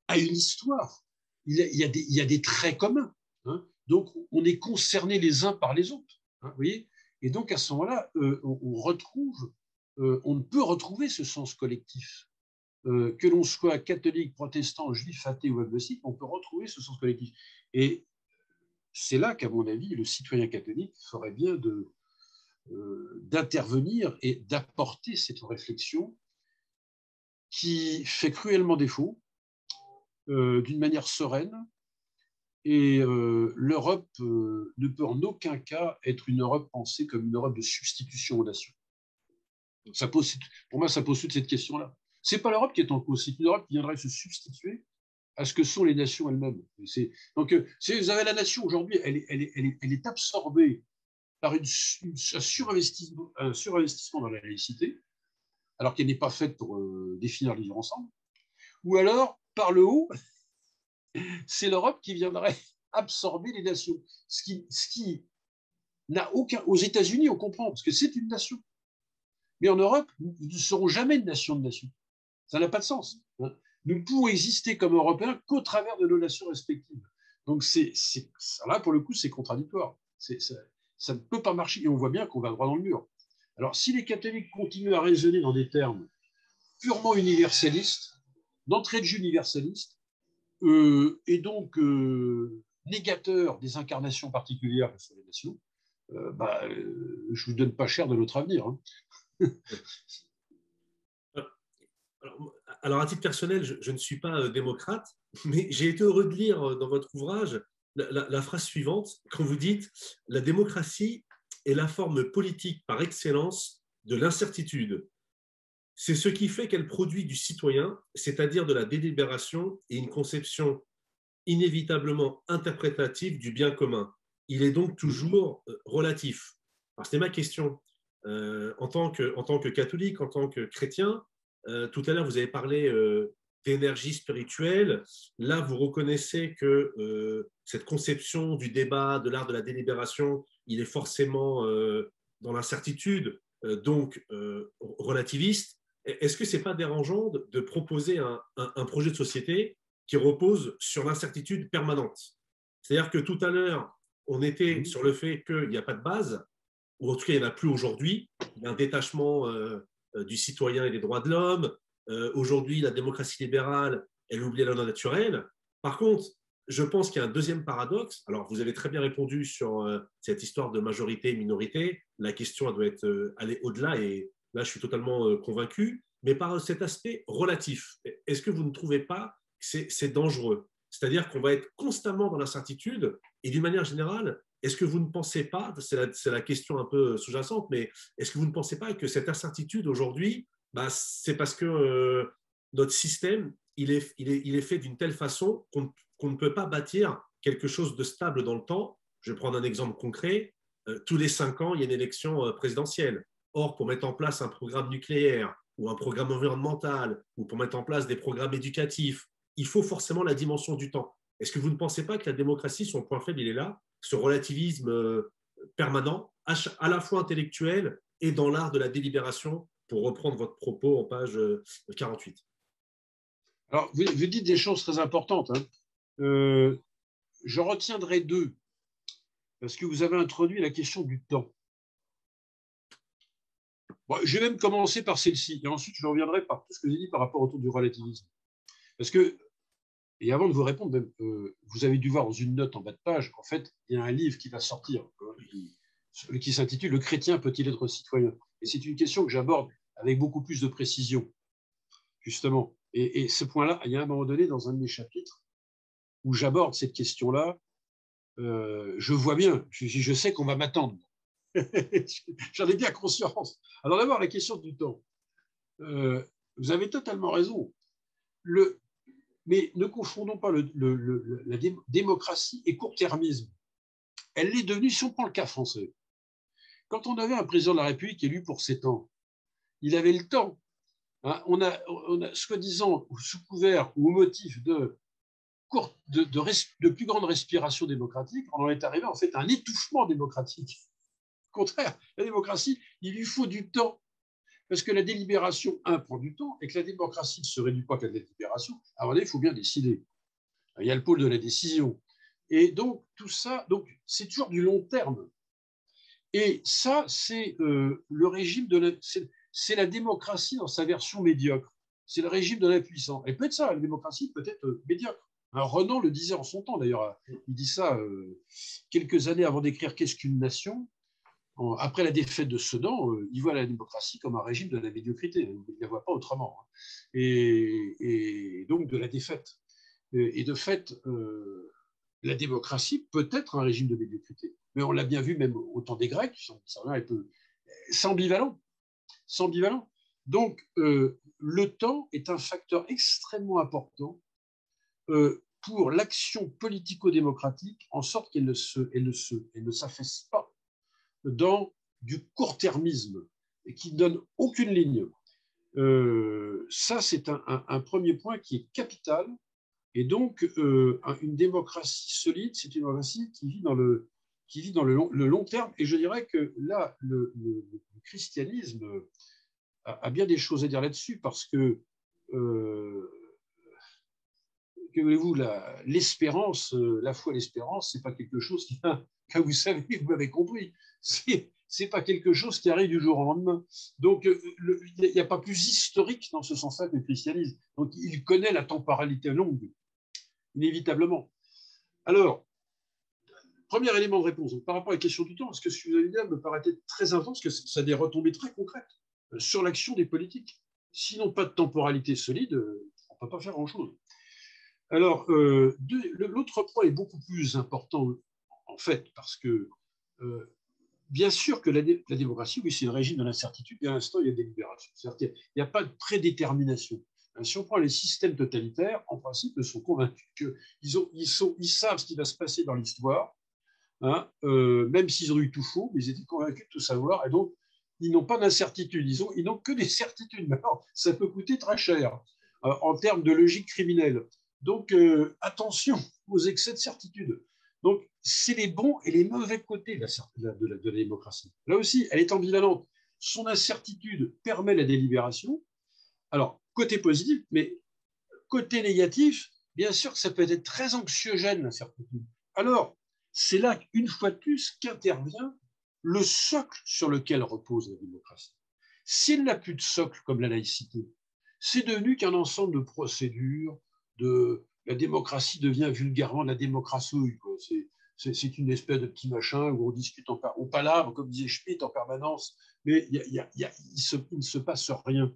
a une histoire. Il y a des traits communs. Hein. Donc, on est concernés les uns par les autres. Hein, vous voyez. Et donc, à ce moment-là, on ne peut retrouver ce sens collectif. Que l'on soit catholique, protestant, juif, athée ou agnostique, on peut retrouver ce sens collectif. Et c'est là qu'à mon avis, le citoyen catholique ferait bien d'intervenir et d'apporter cette réflexion qui fait cruellement défaut d'une manière sereine. Et l'Europe ne peut en aucun cas être une Europe pensée comme une Europe de substitution aux nations. Pour moi, ça pose toute cette question-là. Ce n'est pas l'Europe qui est en cause, c'est une Europe qui viendrait se substituer à ce que sont les nations elles-mêmes. Donc, vous avez la nation aujourd'hui, elle est absorbée par un surinvestissement dans la laïcité, alors qu'elle n'est pas faite pour définir le vivre ensemble. Ou alors, par le haut, c'est l'Europe qui viendrait absorber les nations. Ce qui n'a aucun. Aux États-Unis, on comprend, parce que c'est une nation. Mais en Europe, nous ne serons jamais une nation de nations. Ça n'a pas de sens. Hein. Nous ne pouvons exister comme Européens qu'au travers de nos nations respectives. Donc, là, pour le coup, c'est contradictoire. Ça ne peut pas marcher et on voit bien qu'on va droit dans le mur. Alors, si les catholiques continuent à raisonner dans des termes purement universalistes, d'entrée de jeu universaliste, et donc négateurs des incarnations particulières que sont les nations, je ne vous donne pas cher de notre avenir. Hein. Alors, à titre personnel, je ne suis pas démocrate, mais j'ai été heureux de lire dans votre ouvrage la phrase suivante, quand vous dites « La démocratie est la forme politique par excellence de l'incertitude. C'est ce qui fait qu'elle produit du citoyen, c'est-à-dire de la délibération et une conception inévitablement interprétative du bien commun. Il est donc toujours relatif. » Alors, c'était ma question. En tant que catholique, en tant que chrétien, tout à l'heure, vous avez parlé d'énergie spirituelle. Là, vous reconnaissez que cette conception du débat, de l'art de la délibération, il est forcément dans l'incertitude, donc relativiste. Est-ce que ce n'est pas dérangeant de proposer un projet de société qui repose sur l'incertitude permanente. C'est-à-dire que tout à l'heure, on était sur le fait qu'il n'y a pas de base, ou en tout cas, il n'y en a plus aujourd'hui. Il y a un détachement du citoyen et des droits de l'homme. Aujourd'hui, la démocratie libérale, elle oublie la loi naturelle. Par contre, je pense qu'il y a un deuxième paradoxe. Alors, vous avez très bien répondu sur cette histoire de majorité-minorité. La question, elle doit être aller au-delà, et là, je suis totalement convaincu. Mais par cet aspect relatif, est-ce que vous ne trouvez pas que c'est dangereux? C'est-à-dire qu'on va être constamment dans l'incertitude, et d'une manière générale, est-ce que vous ne pensez pas, c'est la question un peu sous-jacente, mais est-ce que vous ne pensez pas que cette incertitude aujourd'hui, bah, c'est parce que notre système, il est fait d'une telle façon qu'on ne peut pas bâtir quelque chose de stable dans le temps? Je vais prendre un exemple concret. Tous les 5 ans, il y a une élection présidentielle. Or, pour mettre en place un programme nucléaire ou un programme environnemental ou pour mettre en place des programmes éducatifs, il faut forcément la dimension du temps. Est-ce que vous ne pensez pas que la démocratie, son point faible, il est là, ce relativisme permanent, à la fois intellectuel et dans l'art de la délibération, pour reprendre votre propos en page 48? Alors, vous dites des choses très importantes. Hein. Je retiendrai deux, parce que vous avez introduit la question du temps. Bon, je vais même commencer par celle-ci, et ensuite je reviendrai par tout ce que j'ai dit par rapport autour du relativisme. Parce que, et avant de vous répondre, vous avez dû voir dans une note en bas de page qu'en fait, il y a un livre qui va sortir, qui s'intitule « Le chrétien peut-il être citoyen ?» Et c'est une question que j'aborde avec beaucoup plus de précision, justement. Et ce point-là, il y a un moment donné, dans un de mes chapitres, où j'aborde cette question-là, je vois bien, je sais qu'on va m'attendre. J'en ai bien conscience. Alors d'abord, la question du temps. Vous avez totalement raison. Mais ne confondons pas la démocratie et court-termisme. Elle l'est devenue, si on prend le cas français. Quand on avait un président de la République élu pour 7 ans, il avait le temps. Hein, on a soi-disant, sous couvert ou au motif de plus grande respiration démocratique, on en est arrivé en fait à un étouffement démocratique. Au contraire, la démocratie, il lui faut du temps. Parce que la délibération, prend du temps, et que la démocratie ne se réduit pas qu'à la délibération. Alors là, il faut bien décider. Il y a le pôle de la décision. Et donc, tout ça, c'est toujours du long terme. Et ça, c'est le régime c'est la démocratie dans sa version médiocre. C'est le régime de l'impuissant. Elle peut être ça, la démocratie peut être médiocre. Alors, Renan le disait en son temps, d'ailleurs. Il dit ça quelques années avant d'écrire Qu'est-ce qu'une nation? Après la défaite de Sedan, il voit la démocratie comme un régime de la médiocrité. Il ne la voit pas autrement. Et donc de la défaite. Et de fait, la démocratie peut être un régime de médiocrité. Mais on l'a bien vu même au temps des Grecs, c'est ambivalent. C'est ambivalent. Donc, le temps est un facteur extrêmement important pour l'action politico-démocratique, en sorte qu'elle ne s'affaisse pas dans du court-termisme et qui ne donne aucune ligne. Ça, c'est un premier point qui est capital. Et donc, une démocratie solide, c'est une démocratie qui vit dans le long terme. Et je dirais que là, le christianisme a bien des choses à dire là-dessus, parce que voulez-vous, l'espérance, la foi et l'espérance, c'est pas quelque chose qui, vous savez, vous m'avez compris, c'est pas quelque chose qui arrive du jour au lendemain. Donc, il n'y a pas plus historique dans ce sens-là que le christianisme. Donc, il connaît la temporalité longue, inévitablement. Alors, premier élément de réponse, donc, par rapport à la question du temps, parce que ce que vous avez dit me paraît très intense, parce que ça a des retombées très concrètes sur l'action des politiques. Sinon, pas de temporalité solide, on ne peut pas faire grand-chose. Alors, l'autre point est beaucoup plus important, en fait, parce que, bien sûr que la démocratie, oui, c'est le régime de l'incertitude, et à l'instant, il y a délibération. C'est-à-dire qu'il n'y a pas de prédétermination. Si on prend les systèmes totalitaires, en principe, ils sont convaincus qu'ils savent ce qui va se passer dans l'histoire, hein, même s'ils ont eu tout faux, mais ils étaient convaincus de tout savoir, et donc, ils n'ont pas d'incertitude, ils n'ont que des certitudes. Maintenant, ça peut coûter très cher en termes de logique criminelle. Donc, attention aux excès de certitude. Donc, c'est les bons et les mauvais côtés de la démocratie. Là aussi, elle est ambivalente. Son incertitude permet la délibération. Alors, côté positif, mais côté négatif, bien sûr que ça peut être très anxiogène, l'incertitude. Alors, c'est là, une fois de plus, qu'intervient le socle sur lequel repose la démocratie. S'il n'a plus de socle comme la laïcité, c'est devenu qu'un ensemble de procédures, la démocratie devient vulgairement la démocratie. C'est une espèce de petit machin où on discute, on palabre, comme disait Schmitt, en permanence, mais il ne se passe rien.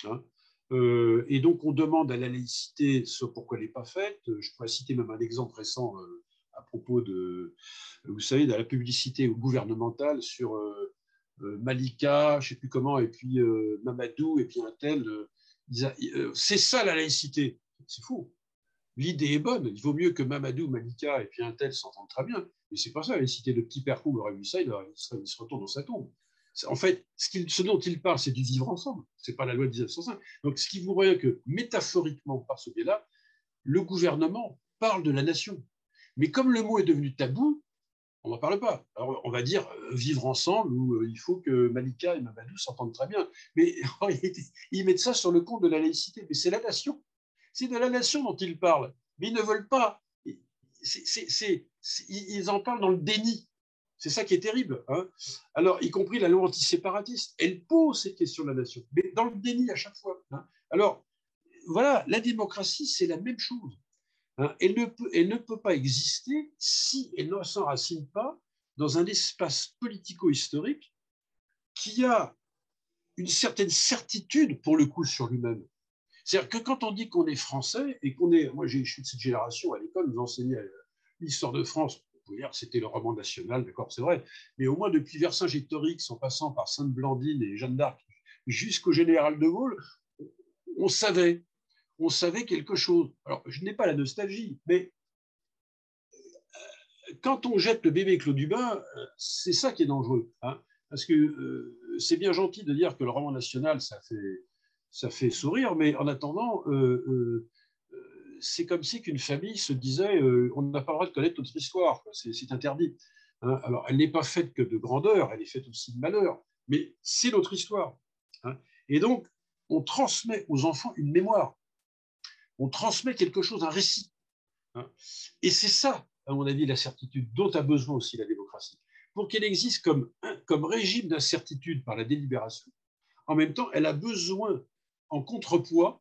Hein. Et donc, on demande à la laïcité ce pourquoi elle n'est pas faite. Je pourrais citer même un exemple récent à propos de, vous savez, de la publicité gouvernementale sur Malika, je ne sais plus comment, et puis Mamadou, et puis un tel. C'est ça la laïcité. C'est faux. L'idée est bonne. Il vaut mieux que Mamadou, Malika et puis un tel s'entendent très bien. Mais c'est pas ça la laïcité. Le petit père Fou aurait vu ça, il se retourne dans sa tombe. En fait, ce dont il parle, c'est du vivre ensemble. Ce n'est pas la loi de 1905. Donc, ce qui vous voyez que, métaphoriquement, par ce biais-là, le gouvernement parle de la nation. Mais comme le mot est devenu tabou, on n'en parle pas. Alors, on va dire vivre ensemble ou il faut que Malika et Mamadou s'entendent très bien. Mais en réalité, ils mettent ça sur le compte de la laïcité. Mais c'est la nation. C'est de la nation dont ils parlent. Mais ils ne veulent pas. Ils en parlent dans le déni. C'est ça qui est terrible. Hein. Alors, y compris la loi antiséparatiste, elle pose cette question de la nation, mais dans le déni à chaque fois. Hein. Alors, voilà, la démocratie, c'est la même chose. Hein. Elle ne peut pas exister si elle ne s'enracine pas dans un espace politico-historique qui a une certaine certitude, pour le coup, sur lui-même. C'est-à-dire que quand on dit qu'on est français et qu'on est. Moi, je suis de cette génération à l'école, nous enseignait l'histoire de France. C'était le roman national, d'accord, c'est vrai. Mais au moins, depuis Vercingétorix, en passant par Sainte-Blandine et Jeanne d'Arc, jusqu'au général de Gaulle, on savait quelque chose. Alors, je n'ai pas la nostalgie, mais quand on jette le bébé Claude Dubin, c'est ça qui est dangereux. Hein, parce que c'est bien gentil de dire que le roman national, ça fait sourire, mais en attendant, c'est comme si qu'une famille se disait on n'a pas le droit de connaître notre histoire, c'est interdit. Hein. Alors, elle n'est pas faite que de grandeur, elle est faite aussi de malheur, mais c'est notre histoire. Hein. Et donc, on transmet aux enfants une mémoire, on transmet quelque chose, un récit. Hein. Et c'est ça, à mon avis, la certitude dont a besoin aussi la démocratie. Pour qu'elle existe comme régime d'incertitude par la délibération, en même temps, elle a besoin, en contrepoids,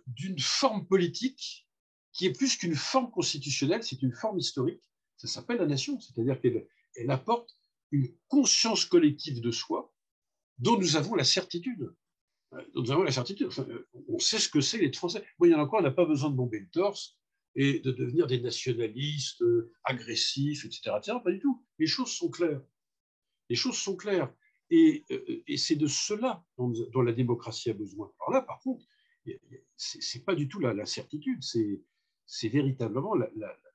d'une forme politique qui est plus qu'une forme constitutionnelle, c'est une forme historique. Ça s'appelle la nation, c'est-à-dire qu'elle apporte une conscience collective de soi dont nous avons la certitude. Dont nous avons la certitude. Enfin, on sait ce que c'est l'être français. Bon, il y en a encore, on n'a pas besoin de bomber le torse et de devenir des nationalistes agressifs, etc., etc. Pas du tout. Les choses sont claires. Les choses sont claires. Et c'est de cela dont la démocratie a besoin. Alors là, par contre, c'est pas du tout la certitude, c'est véritablement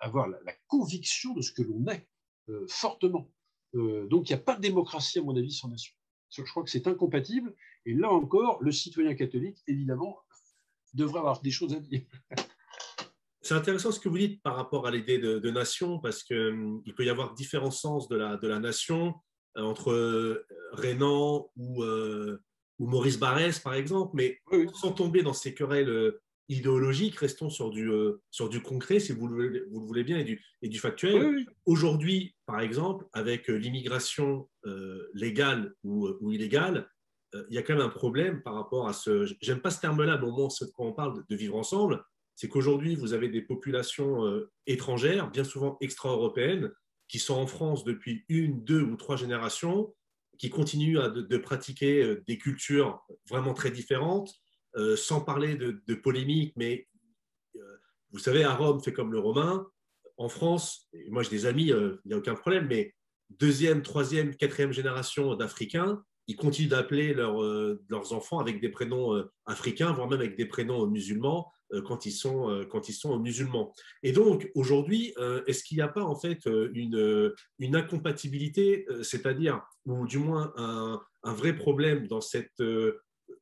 avoir la conviction de ce que l'on est fortement. Donc il n'y a pas de démocratie, à mon avis, sans nation. Je crois que c'est incompatible. Et là encore, le citoyen catholique, évidemment, devrait avoir des choses à dire. C'est intéressant ce que vous dites par rapport à l'idée de nation, parce qu'il peut y avoir différents sens de la nation entre Renan ou Maurice Barrès, par exemple, mais Oui, sans tomber dans ces querelles idéologiques, restons sur du concret, si vous le voulez bien, et du oui, factuel. oui. Aujourd'hui, par exemple, avec l'immigration légale ou illégale, il y a quand même un problème par rapport à ce... J'aime pas ce terme-là, mais au moins, quand on parle de vivre ensemble, c'est qu'aujourd'hui, vous avez des populations étrangères, bien souvent extra-européennes, qui sont en France depuis une, deux ou trois générations, qui continuent de pratiquer des cultures vraiment très différentes, sans parler de polémique, mais euh, vous savez, à Rome, fait comme le Romain. En France, moi j'ai des amis, il n'y a aucun problème, mais deuxième, troisième, quatrième génération d'Africains, ils continuent d'appeler leurs enfants avec des prénoms africains, voire même avec des prénoms musulmans quand ils sont musulmans. Et donc, aujourd'hui, est-ce qu'il n'y a pas en fait une incompatibilité, c'est-à-dire, ou du moins un vrai problème dans cette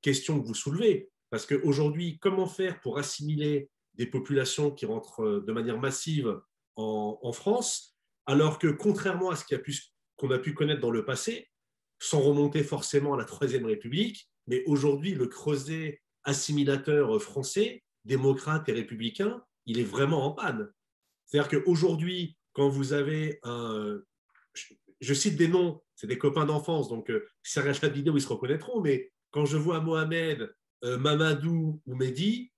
question que vous soulevez? Parce qu'aujourd'hui, comment faire pour assimiler des populations qui rentrent de manière massive en France, alors que contrairement à ce qu'on a pu connaître dans le passé, sans remonter forcément à la Troisième République, mais aujourd'hui, le creuset assimilateur français démocrate et républicain, il est vraiment en panne. C'est-à-dire qu'aujourd'hui, quand vous avez un... Je cite des noms, c'est des copains d'enfance, donc si ça regarde la vidéo, ils se reconnaîtront, mais quand je vois Mohamed, Mamadou ou Mehdi,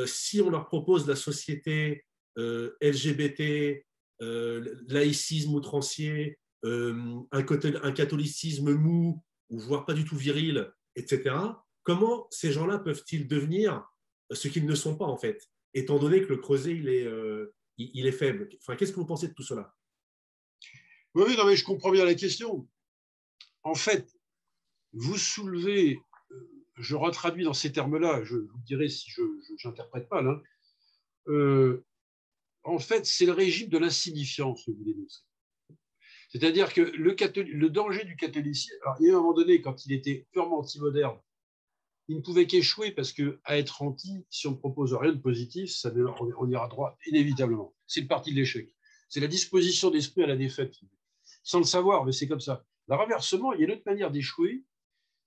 si on leur propose la société LGBT, laïcisme outrancier, un catholicisme mou, ou voire pas du tout viril, etc., comment ces gens-là peuvent-ils devenir ce qu'ils ne sont pas, en fait, étant donné que le creuset, il est faible. Enfin, qu'est-ce que vous pensez de tout cela? Oui, oui, non, mais je comprends bien la question. En fait, vous soulevez, je retraduis dans ces termes-là, je vous dirai si je n'interprète pas, là, en fait, c'est le régime de l'insignifiance que vous dénoncez. C'est-à-dire que le danger du catholicisme, alors, il y a un moment donné, quand il était purement anti-moderne, il ne pouvait qu'échouer parce qu'à être anti, si on ne propose rien de positif, on ira droit inévitablement. C'est le parti de l'échec. C'est la disposition d'esprit à la défaite. Sans le savoir, mais c'est comme ça. Le renversement, il y a une autre manière d'échouer,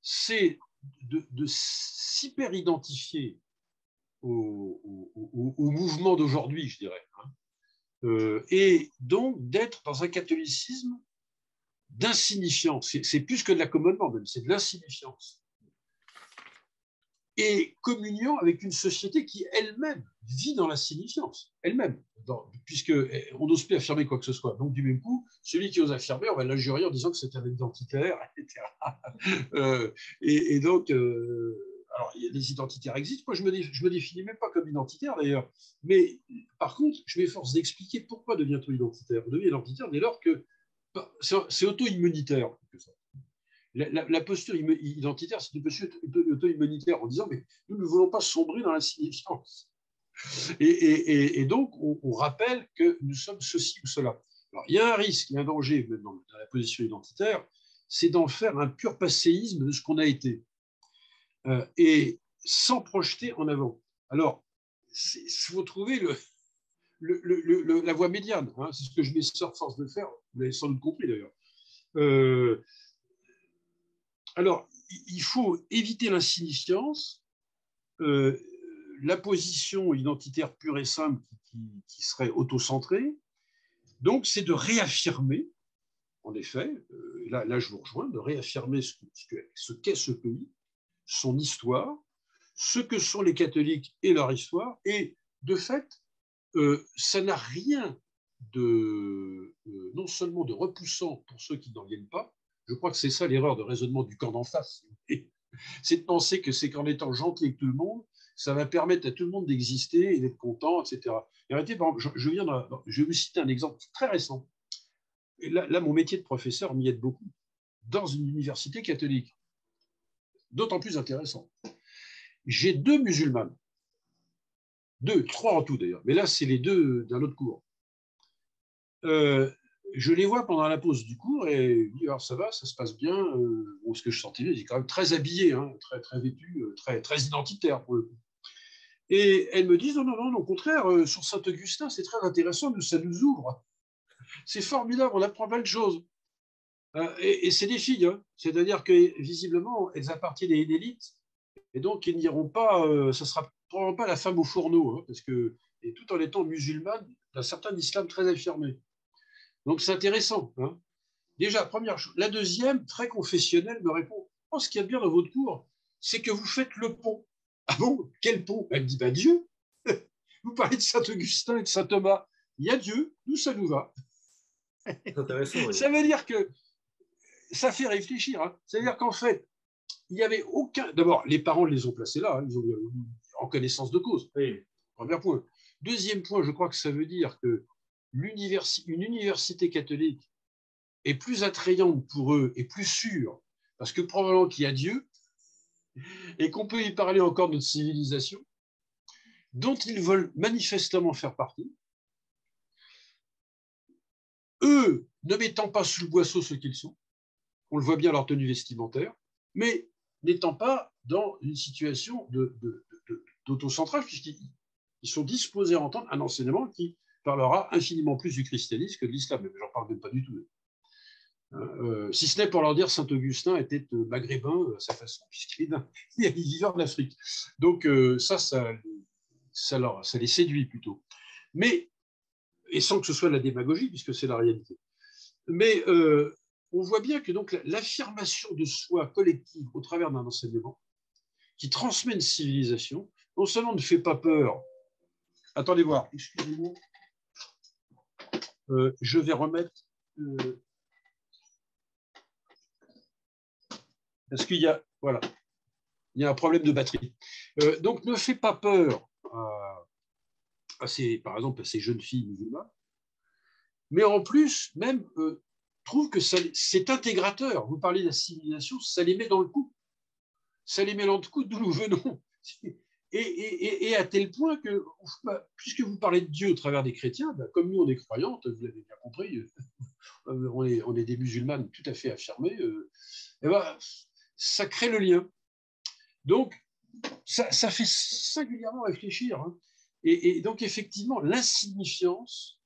c'est de s'hyper-identifier au mouvement d'aujourd'hui, je dirais. Et donc d'être dans un catholicisme d'insignifiance. C'est plus que de l'accommodement, même, c'est de l'insignifiance. Et communion avec une société qui elle-même vit dans l'insignifiance, elle-même, puisqu'on n'ose plus affirmer quoi que ce soit. Donc, du même coup, celui qui ose affirmer, on va l'injurier en disant que c'est un identitaire, etc. Et donc, alors, les identitaires existent. Moi, je me définis même pas comme identitaire, d'ailleurs. Mais par contre, je m'efforce d'expliquer pourquoi devient-on identitaire. On devient identitaire dès lors que c'est auto-immunitaire, quelque sorte. La posture identitaire, c'est une posture auto-immunitaire en disant mais nous ne voulons pas sombrer dans l'insignifiance. Et donc, on rappelle que nous sommes ceci ou cela. Alors, il y a un risque, il y a un danger même dans la position identitaire, c'est d'en faire un pur passéisme de ce qu'on a été, et sans projeter en avant. Alors, il faut trouver la voie médiane, hein, c'est ce que je m'efforce de faire, vous l'avez sans doute compris d'ailleurs. Alors, il faut éviter l'insignifiance, la position identitaire pure et simple qui serait autocentrée. Donc, c'est de réaffirmer, en effet, là je vous rejoins, de réaffirmer ce qu'est ce pays, son histoire, ce que sont les catholiques et leur histoire. Et de fait, ça n'a rien non seulement de repoussant pour ceux qui n'en viennent pas. Je crois que c'est ça l'erreur de raisonnement du camp d'en face. C'est de penser que c'est qu'en étant gentil avec tout le monde, ça va permettre à tout le monde d'exister et d'être content, etc. Et en réalité, je vais vous citer un exemple très récent. Et là, mon métier de professeur m'y aide beaucoup. Dans une université catholique, d'autant plus intéressant. J'ai 2 musulmanes, 3 en tout d'ailleurs, mais là, c'est les 2 d'un autre cours. Je les vois pendant la pause du cours et je dis alors ça va, ça se passe bien. Bon, ce que je sentais, il est quand même très habillé, hein, très, très vêtu, très, très identitaire pour le coup. Et elles me disent non, non, non, au contraire, sur Saint-Augustin, c'est très intéressant, ça nous ouvre. C'est formidable, on apprend plein de choses. Et c'est des filles, hein, c'est-à-dire que visiblement, elles appartiennent à une élite et donc ils n'iront pas, ça ne sera probablement pas la femme au fourneau, hein, parce que, et tout en étant musulmane, d'un certain islam très affirmé. Donc c'est intéressant. Hein. Déjà, première chose. La deuxième, très confessionnelle, me répond oh, ce qu'il y a de bien dans votre cours, c'est que vous faites le pont. Ah bon, quel pont? Elle me dit Dieu. Vous parlez de Saint-Augustin et de Saint-Thomas. Il y a Dieu, nous, ça nous va. C'est intéressant. Oui. Ça veut dire que ça fait réfléchir. Hein. C'est-à-dire qu'en fait, il n'y avait aucun. D'abord, les parents les ont placés là, hein, ils ont en connaissance de cause. Oui. Premier point. Deuxième point, je crois que ça veut dire que une université catholique est plus attrayante pour eux et plus sûre, parce que probablement qu'il y a Dieu et qu'on peut y parler encore de notre civilisation, dont ils veulent manifestement faire partie, eux ne mettant pas sous le boisseau ce qu'ils sont, on le voit bien leur tenue vestimentaire, mais n'étant pas dans une situation d'autocentrage, puisqu'ils sont disposés à entendre un enseignement qui parlera infiniment plus du christianisme que de l'islam, mais j'en parle même pas du tout. Si ce n'est pour leur dire Saint-Augustin était maghrébin à sa façon, puisqu'il vivait en Afrique. Donc ça ça les séduit plutôt. Mais, et sans que ce soit de la démagogie, puisque c'est la réalité. Mais on voit bien que donc l'affirmation de soi collective au travers d'un enseignement qui transmet une civilisation, non seulement ne fait pas peur. Attendez voir, excusez-moi. Je vais remettre. Parce qu'il y a, voilà, il y a un problème de batterie. Donc, ne fait pas peur par exemple, à ces jeunes filles musulmanes, mais en plus, même, trouve que c'est intégrateur. Vous parlez de la civilisation, ça les met dans le coup. Ça les met dans le coup d'où nous venons. Et à tel point que, puisque vous parlez de Dieu au travers des chrétiens, ben, comme nous on est croyantes, vous l'avez bien compris, on est des musulmanes tout à fait affirmés, et ben, ça crée le lien. Donc, ça fait singulièrement réfléchir. Hein. Et donc, effectivement, l'insignifiance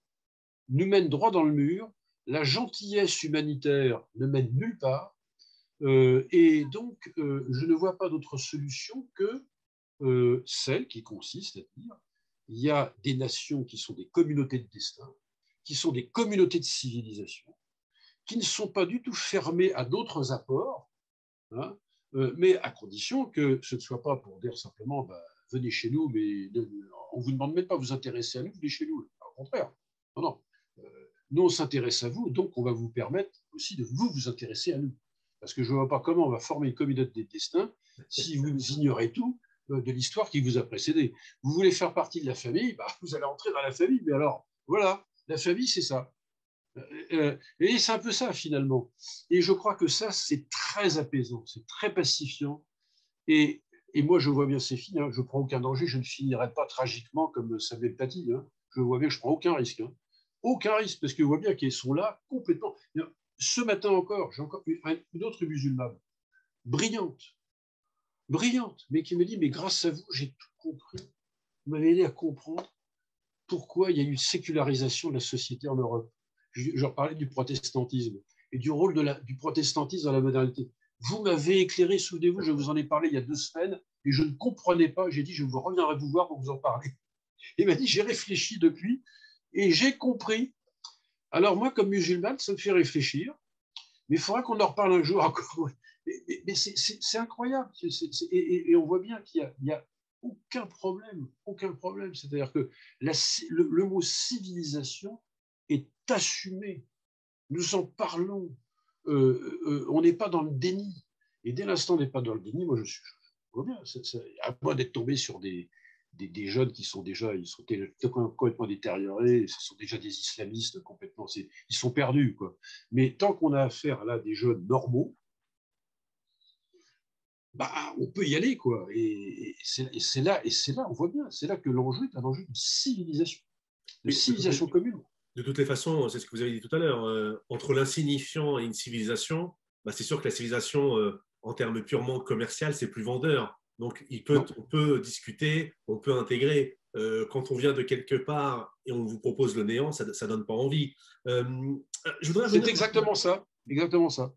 nous mène droit dans le mur, la gentillesse humanitaire ne mène nulle part, et donc, je ne vois pas d'autre solution que celle qui consiste à dire il y a des nations qui sont des communautés de destin, qui sont des communautés de civilisation, qui ne sont pas du tout fermées à d'autres apports, hein, mais à condition que ce ne soit pas pour dire simplement bah, venez chez nous, mais on ne vous demande même pas de vous intéresser à nous, venez chez nous. Au contraire, non, non. Nous, on s'intéresse à vous, donc on va vous permettre aussi de vous intéresser à nous. Parce que je ne vois pas comment on va former une communauté de destin si vous ignorez tout de l'histoire qui vous a précédé. Vous voulez faire partie de la famille, bah, vous allez entrer dans la famille, mais alors, voilà, la famille, c'est ça. Et c'est un peu ça, finalement. Et je crois que ça, c'est très apaisant, c'est très pacifiant. Et moi, je vois bien ces filles, hein, je ne prends aucun danger, je ne finirai pas tragiquement comme Samuel Paty. Hein. Je vois bien que je ne prends aucun risque. Hein. Aucun risque, parce que je vois bien qu'elles sont là complètement. Ce matin encore, j'ai encore une autre musulmane, brillante, mais qui me dit, mais grâce à vous, j'ai tout compris. Vous m'avez aidé à comprendre pourquoi il y a eu une sécularisation de la société en Europe. Je parlais du protestantisme et du rôle du protestantisme dans la modernité. Vous m'avez éclairé, souvenez-vous, je vous en ai parlé il y a 2 semaines et je ne comprenais pas. J'ai dit, je reviendrai vous voir pour vous en parler. Il m'a dit, j'ai réfléchi depuis et j'ai compris. Alors moi, comme musulmane, ça me fait réfléchir, mais il faudra qu'on en reparle un jour encore. Mais c'est incroyable. Et on voit bien qu'il n'y a aucun problème, aucun problème. C'est-à-dire que le mot civilisation est assumé. Nous en parlons. On n'est pas dans le déni. Et dès l'instant où on n'est pas dans le déni, moi je vois bien. À moins d'être tombé sur des jeunes qui sont déjà, ils sont complètement détériorés, ce sont déjà des islamistes complètement, ils sont perdus, quoi. Mais tant qu'on a affaire là à des jeunes normaux, bah, on peut y aller, quoi. Et c'est là, on voit bien, c'est là que l'enjeu est un enjeu de civilisation, commune. De toutes les façons, c'est ce que vous avez dit tout à l'heure, entre l'insignifiant et une civilisation, bah, c'est sûr que la civilisation, en termes purement commerciaux, c'est plus vendeur. Donc, on peut discuter, on peut intégrer. Quand on vient de quelque part et on vous propose le néant, ça ne donne pas envie. C'est exactement ça. Exactement ça.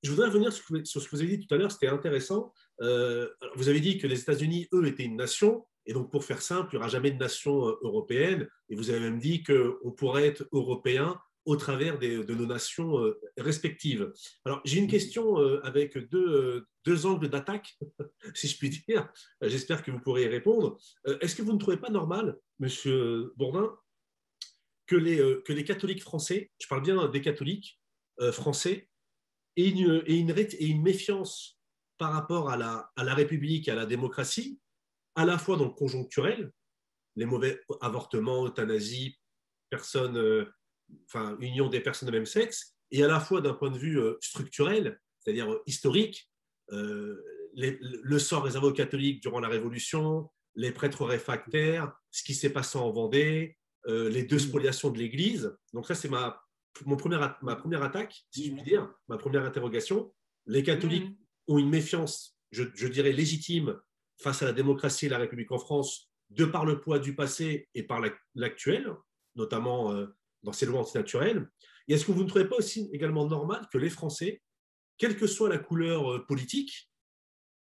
Je voudrais revenir sur ce que vous avez dit tout à l'heure, c'était intéressant. Vous avez dit que les États-Unis, eux, étaient une nation, et donc pour faire simple, il n'y aura jamais de nation européenne, et vous avez même dit qu'on pourrait être européen au travers de nos nations respectives. Alors, j'ai une question avec deux angles d'attaque, si je puis dire. J'espère que vous pourrez y répondre. Est-ce que vous ne trouvez pas normal, Monsieur Bourdin, que les catholiques français, je parle bien des catholiques français, et une méfiance par rapport à la République, à la démocratie, à la fois dans le conjoncturel, les mauvais avortements, euthanasie, union des personnes de même sexe, et à la fois d'un point de vue structurel, c'est-à-dire historique, le sort réservé aux catholiques durant la Révolution, les prêtres réfractaires, ce qui s'est passé en Vendée, les 2 spoliations de l'Église. Donc ça, c'est ma première attaque, si je puis dire, ma première interrogation. Les catholiques ont une méfiance, je dirais, légitime face à la démocratie et la République en France, de par le poids du passé et par l'actuel, notamment dans ces lois antinaturelles. Et est-ce que vous ne trouvez pas aussi également normal que les Français, quelle que soit la couleur politique,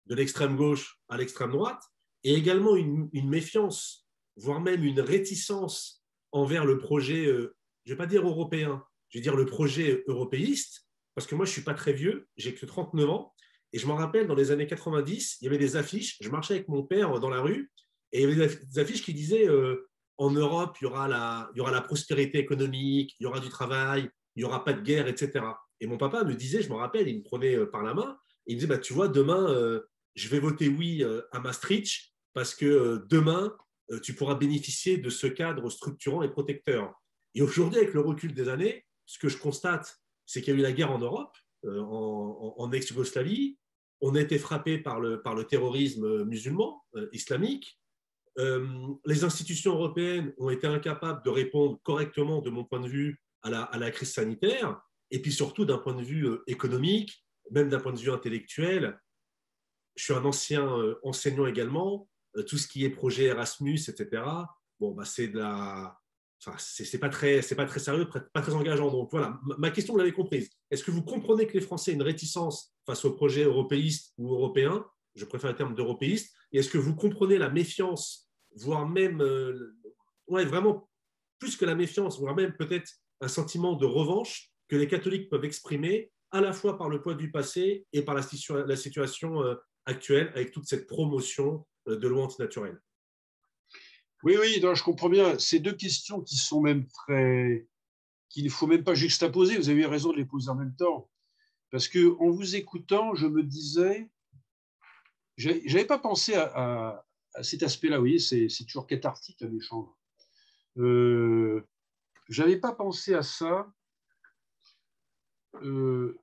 de l'extrême gauche à l'extrême droite, aient également une méfiance voire même une réticence envers le projet, je ne vais pas dire européen, je vais dire le projet européiste, parce que moi, je ne suis pas très vieux, j'ai que 39 ans, et je me rappelle, dans les années 90, il y avait des affiches, je marchais avec mon père dans la rue, et il y avait des affiches qui disaient en Europe, il y aura la prospérité économique, il y aura du travail, il n'y aura pas de guerre, etc. Et mon papa me disait, je me rappelle, il me prenait par la main, et il me disait, bah, tu vois, demain, je vais voter oui à Maastricht, parce que demain, tu pourras bénéficier de ce cadre structurant et protecteur. Et aujourd'hui, avec le recul des années, ce que je constate, c'est qu'il y a eu la guerre en Europe, en ex-Yougoslavie, on a été frappé par le terrorisme musulman, islamique. Les institutions européennes ont été incapables de répondre correctement, de mon point de vue, à la crise sanitaire, et puis surtout d'un point de vue économique, même d'un point de vue intellectuel. Je suis un ancien enseignant également, tout ce qui est projet Erasmus, etc. Bon, bah, c'est de la. Enfin, c'est pas très sérieux, pas très engageant. Donc voilà, ma question, vous l'avez comprise. Est-ce que vous comprenez que les Français aient une réticence face au projet européiste ou européen? Je préfère le terme d'européiste. Et est-ce que vous comprenez la méfiance, voire même, ouais, vraiment plus que la méfiance, voire même peut-être un sentiment de revanche que les catholiques peuvent exprimer à la fois par le poids du passé et par la situation actuelle avec toute cette promotion de lois antinaturelles? Oui, oui, non, je comprends bien. Ces deux questions qui sont même qu'il ne faut même pas juxtaposer, vous avez raison de les poser en même temps. Parce qu'en vous écoutant, je me disais, je n'avais pas pensé à cet aspect-là, vous voyez, c'est toujours cathartique un échange. Je n'avais pas pensé à ça. Il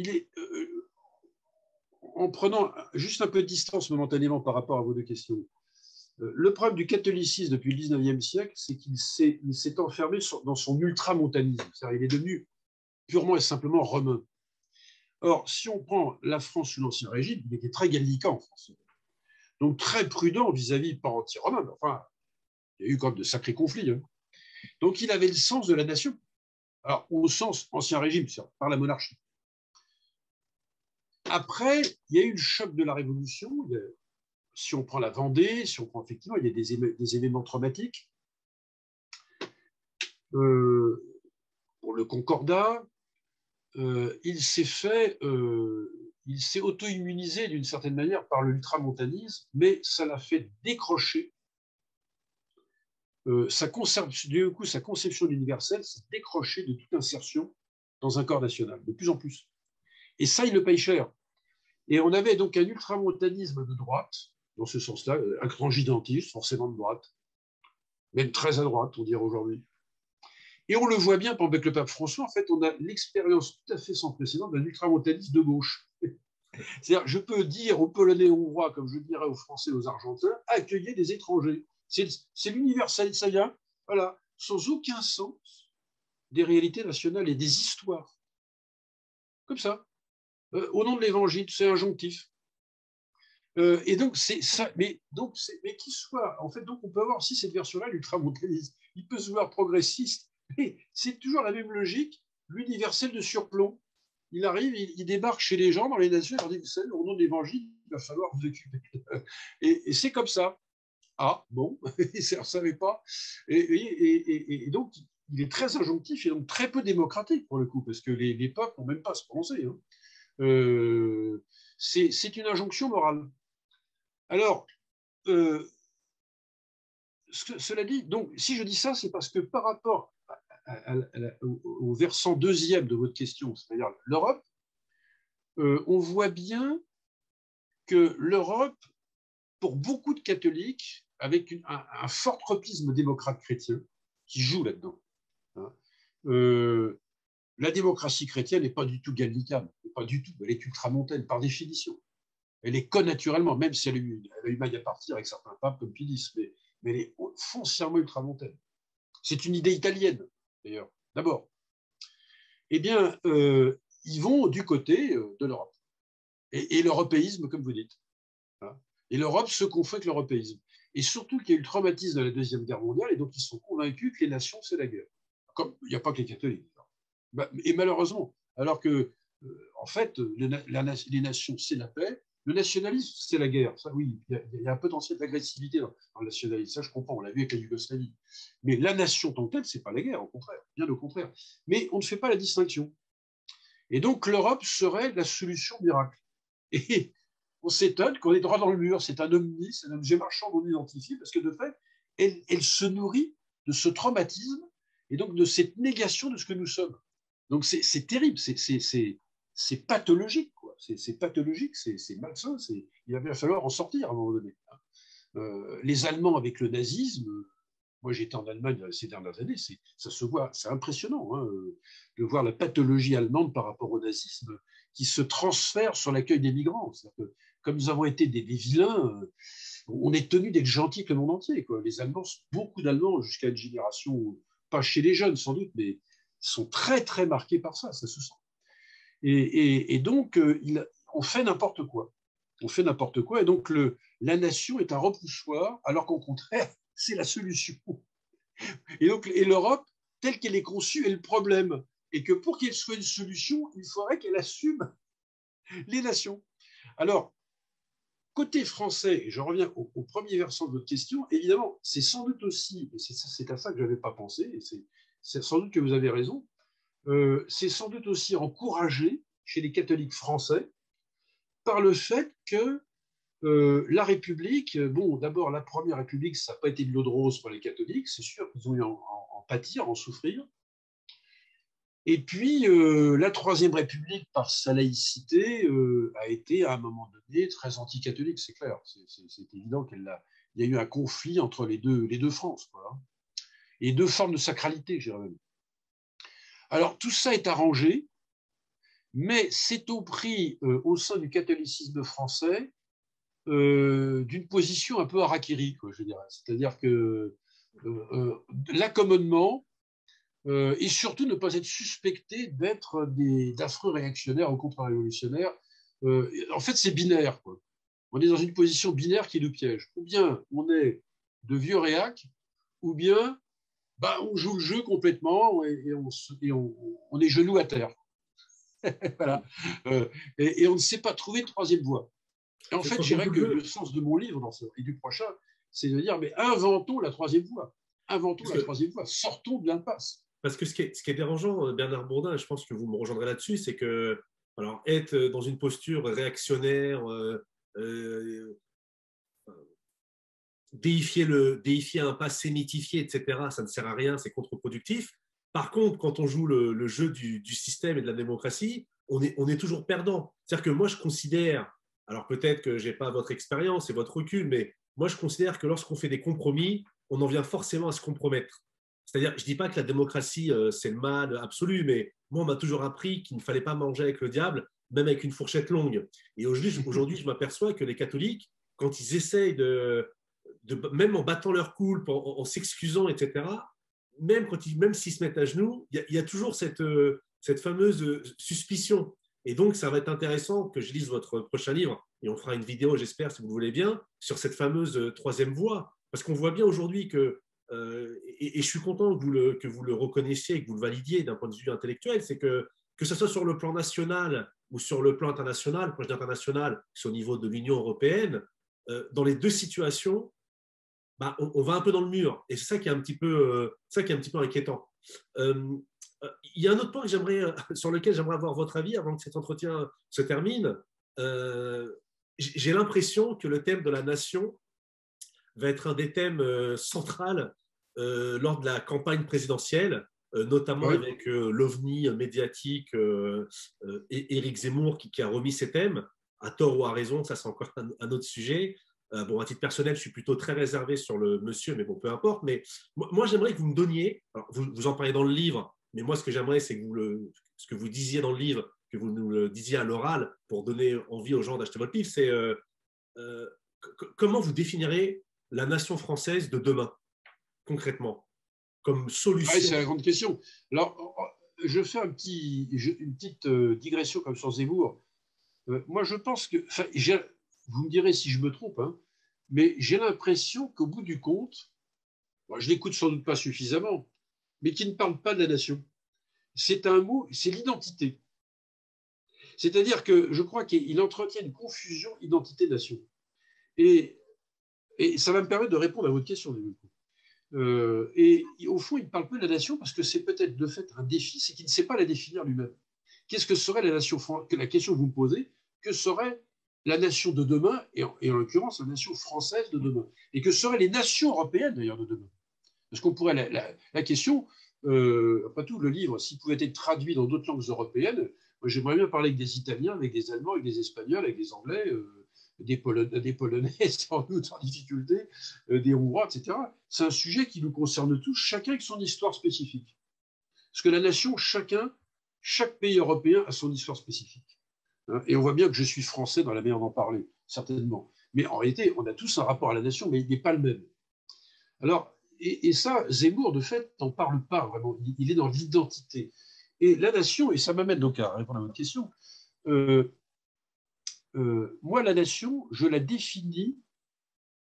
est, en prenant juste un peu de distance momentanément par rapport à vos deux questions, le problème du catholicisme depuis le 19e siècle, c'est qu'il s'est enfermé dans son ultramontanisme. C'est-à-dire, il est devenu purement et simplement romain. Or, si on prend la France sous l'Ancien Régime, il était très gallican en France. Donc très prudent vis-à-vis, pas anti-romain, mais enfin, il y a eu quand même de sacrés conflits. Hein. Donc il avait le sens de la nation. Alors, au sens Ancien Régime, par la monarchie. Après, il y a eu le choc de la Révolution. Si on prend la Vendée, si on prend effectivement, il y a des événements traumatiques. Pour le Concordat, il s'est auto-immunisé d'une certaine manière par l'ultramontanisme, mais ça l'a fait décrocher. Sa conception universelle s'est décrochée de toute insertion dans un corps national, de plus en plus. Et ça, il le paye cher. Et on avait donc un ultramontanisme de droite, dans ce sens-là, un grand gigantisme, forcément de droite, même très à droite, on dirait aujourd'hui. Et on le voit bien, avec le pape François, en fait, on a l'expérience tout à fait sans précédent d'un ultramontanisme de gauche. C'est-à-dire, je peux dire aux Polonais, aux Hongrois, comme je dirais aux Français, aux Argentins, accueillez des étrangers. C'est l'universel, ça vient, voilà, sans aucun sens des réalités nationales et des histoires. Comme ça. Au nom de l'évangile, c'est injonctif. Et donc, c'est ça. Mais qu'il soit. En fait, donc, on peut avoir aussi cette version-là, l'ultramontanisme. Il peut se voir progressiste, mais c'est toujours la même logique, l'universel de surplomb. Il arrive, il débarque chez les gens, dans les nations, il leur dit, vous savez, au nom de l'évangile, il va falloir vous occuper. Et c'est comme ça. Ah, bon, ça ne savait pas. Et donc, il est très injonctif et donc très peu démocratique, pour le coup, parce que les peuples n'ont même pas à se prononcer. Hein. C'est une injonction morale. Alors, cela dit, donc, si je dis ça, c'est parce que par rapport au versant deuxième de votre question, c'est-à-dire l'Europe, on voit bien que l'Europe, pour beaucoup de catholiques, avec un fort tropisme démocrate chrétien qui joue là-dedans, hein, la démocratie chrétienne n'est pas du tout gallicane, pas du tout, elle est ultramontaine par définition. Elle est connaturellement, même si elle a eu maille à partir avec certains papes comme Pidis, mais elle est foncièrement ultramontaine. C'est une idée italienne, d'ailleurs, d'abord. Eh bien, ils vont du côté de l'Europe. Et l'européisme, comme vous dites. Hein. Et l'Europe se confond avec l'européisme. Et surtout qu'il y a eu le traumatisme de la Deuxième Guerre mondiale, et donc ils sont convaincus que les nations, c'est la guerre. Comme il n'y a pas que les catholiques. Et malheureusement, alors que, en fait, les nations, c'est la paix, Le nationalisme, c'est la guerre. Ça, oui, il y a un potentiel d'agressivité dans le nationalisme. Ça, je comprends. On l'a vu avec la Yougoslavie. Mais la nation tant que telle, c'est pas la guerre, au contraire, bien au contraire. Mais on ne fait pas la distinction. Et donc, l'Europe serait la solution miracle. Et on s'étonne qu'on est droit dans le mur. C'est un omni, c'est un objet marchand non identifié, parce que de fait, elle se nourrit de ce traumatisme et donc de cette négation de ce que nous sommes. Donc, c'est terrible, c'est pathologique, quoi. C'est pathologique, c'est malsain. Il va bien falloir en sortir à un moment donné. Les Allemands avec le nazisme, moi j'étais en Allemagne ces dernières années, ça se voit, c'est impressionnant hein, de voir la pathologie allemande par rapport au nazisme qui se transfère sur l'accueil des migrants. Que, comme nous avons été des vilains, on est tenu d'être gentils avec le monde entier, quoi. Les Allemands, beaucoup d'Allemands, jusqu'à une génération, pas chez les jeunes sans doute, mais sont très très marqués par ça, ça se sent. Et donc, on fait n'importe quoi. On fait n'importe quoi, et donc la nation est un repoussoir, alors qu'au contraire, c'est la solution. Et donc, l'Europe, telle qu'elle est conçue, est le problème. Et que pour qu'elle soit une solution, il faudrait qu'elle assume les nations. Alors, côté français, et je reviens au premier versant de votre question, évidemment, c'est sans doute aussi, et c'est à ça que je n'avais pas pensé, et c'est sans doute que vous avez raison, c'est sans doute aussi encouragé chez les catholiques français par le fait que la République, bon, d'abord, la première République, ça n'a pas été de l'eau de rose pour les catholiques, c'est sûr qu'ils ont eu en pâtir, en souffrir. Et puis, la Troisième République, par sa laïcité, a été, à un moment donné, très anticatholique, c'est clair. C'est évident qu'il y a eu un conflit entre les deux France, quoi. Et deux formes de sacralité, je dirais même. Alors, tout ça est arrangé, mais c'est au prix, au sein du catholicisme français, d'une position un peu harakiri, quoi, je dirais. C'est-à-dire que l'accommodement et surtout ne pas être suspecté d'être d'affreux réactionnaires ou contre-révolutionnaires. En fait, c'est binaire, quoi. On est dans une position binaire qui nous piège. Ou bien on est de vieux réacs, ou bien bah, on joue le jeu complètement on est genoux à terre. Voilà. Et on ne sait pas trouver de troisième voie. Et en fait, je dirais que le sens de mon livre et du prochain, c'est de dire, mais inventons la troisième voie. Inventons la troisième voie. Sortons de l'impasse. Parce que ce qui est dérangeant, Bernard Bourdin, et je pense que vous me rejoindrez là-dessus, c'est que alors, être dans une posture réactionnaire, déifier un passé mythifié, etc., ça ne sert à rien, c'est contre-productif. Par contre, quand on joue le jeu du système et de la démocratie, on est toujours perdant. C'est-à-dire que moi, je considère, alors peut-être que je n'ai pas votre expérience et votre recul, mais moi, je considère que lorsqu'on fait des compromis, on en vient forcément à se compromettre. C'est-à-dire, je ne dis pas que la démocratie, c'est le mal absolu, mais moi, on m'a toujours appris qu'il ne fallait pas manger avec le diable, même avec une fourchette longue. Et aujourd'hui, je m'aperçois que les catholiques, quand ils essayent même en battant leur coulpe, en s'excusant, etc., même s'ils se mettent à genoux, il y a toujours cette fameuse suspicion. Et donc, ça va être intéressant que je lise votre prochain livre, et on fera une vidéo, j'espère, si vous le voulez bien, sur cette fameuse troisième voie. Parce qu'on voit bien aujourd'hui que, et je suis content que vous le reconnaissiez et que vous le validiez d'un point de vue intellectuel, c'est que ce soit sur le plan national ou sur le plan international, quand je dis international, c'est au niveau de l'Union européenne, dans les deux situations, bah, on va un peu dans le mur. Et c'est ça qui est un petit peu, inquiétant. Il y a un autre point sur lequel j'aimerais avoir votre avis avant que cet entretien se termine. J'ai l'impression que le thème de la nation va être un des thèmes centraux lors de la campagne présidentielle, notamment Oui. avec l'ovni médiatique Éric Zemmour qui a remis ses thèmes, à tort ou à raison, ça c'est encore un autre sujet. Bon, à titre personnel, je suis plutôt très réservé sur le monsieur, mais bon, peu importe. Mais moi, j'aimerais que vous me donniez, alors vous en parlez dans le livre, mais moi, ce que j'aimerais, c'est que ce que vous disiez dans le livre, que vous nous le disiez à l'oral pour donner envie aux gens d'acheter votre livre, c'est comment vous définirez la nation française de demain, concrètement, comme solution? Ah, c'est la grande question. Alors, je fais une petite digression comme sur Zemmour. Moi, je pense que, vous me direz si je me trompe, hein, mais j'ai l'impression qu'au bout du compte, bon, je l'écoute sans doute pas suffisamment, mais qui ne parle pas de la nation. C'est un mot, c'est l'identité. C'est-à-dire que je crois qu'il entretient une confusion identité-nation. Et, et ça va me permettre de répondre à votre question. Et au fond, il ne parle peu de la nation parce que c'est peut-être de fait un défi, c'est qu'il ne sait pas la définir lui-même. Qu'est-ce que serait la nation française? La question que vous me posez, que serait la nation de demain, et en l'occurrence la nation française de demain? Et que seraient les nations européennes d'ailleurs de demain? Parce qu'on pourrait, la question, après tout, le livre, s'il pouvait être traduit dans d'autres langues européennes, moi j'aimerais bien parler avec des Italiens, avec des Allemands, avec des Espagnols, avec des Anglais, des Polonais sans doute en difficulté, des Hongrois, etc. C'est un sujet qui nous concerne tous, chacun avec son histoire spécifique. Parce que la nation, chaque pays européen a son histoire spécifique. Et on voit bien que je suis français dans la manière d'en parler, certainement. Mais en réalité, on a tous un rapport à la nation, mais il n'est pas le même. Alors, et ça, Zemmour, de fait, n'en parle pas vraiment. Il est dans l'identité. Et la nation, et ça m'amène donc à répondre à votre question, moi, la nation, je la définis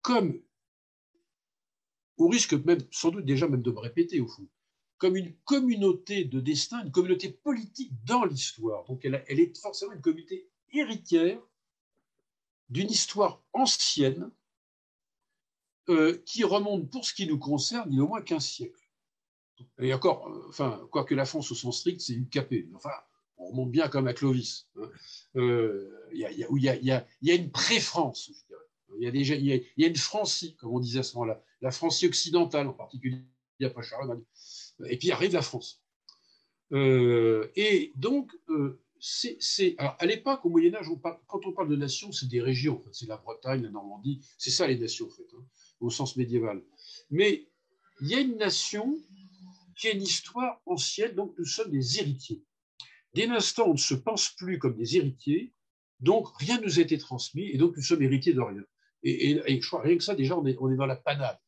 comme, au risque même, sans doute déjà même de me répéter au fond, comme une communauté de destin, une communauté politique dans l'histoire. Donc elle est forcément une communauté héritière d'une histoire ancienne qui remonte, pour ce qui nous concerne, il y a au moins 15 siècles. Et encore, enfin, quoique la France au sens strict, c'est une capée. Enfin, on remonte bien comme à Clovis. Il y a une pré-France, je dirais. Il y a une Francie, comme on disait à ce moment-là, la Francie occidentale en particulier, après Charlemagne. Et puis arrive la France. Et donc, alors, à l'époque, au Moyen-Âge, quand on parle de nation, c'est des régions. En fait. C'est la Bretagne, la Normandie, c'est ça les nations, en fait, au sens médiéval. Mais il y a une nation qui a une histoire ancienne, donc nous sommes des héritiers. Dès l'instant, on ne se pense plus comme des héritiers, donc rien ne nous a été transmis, et donc nous sommes héritiers de rien. Et je crois, rien que ça, déjà, on est dans la panade.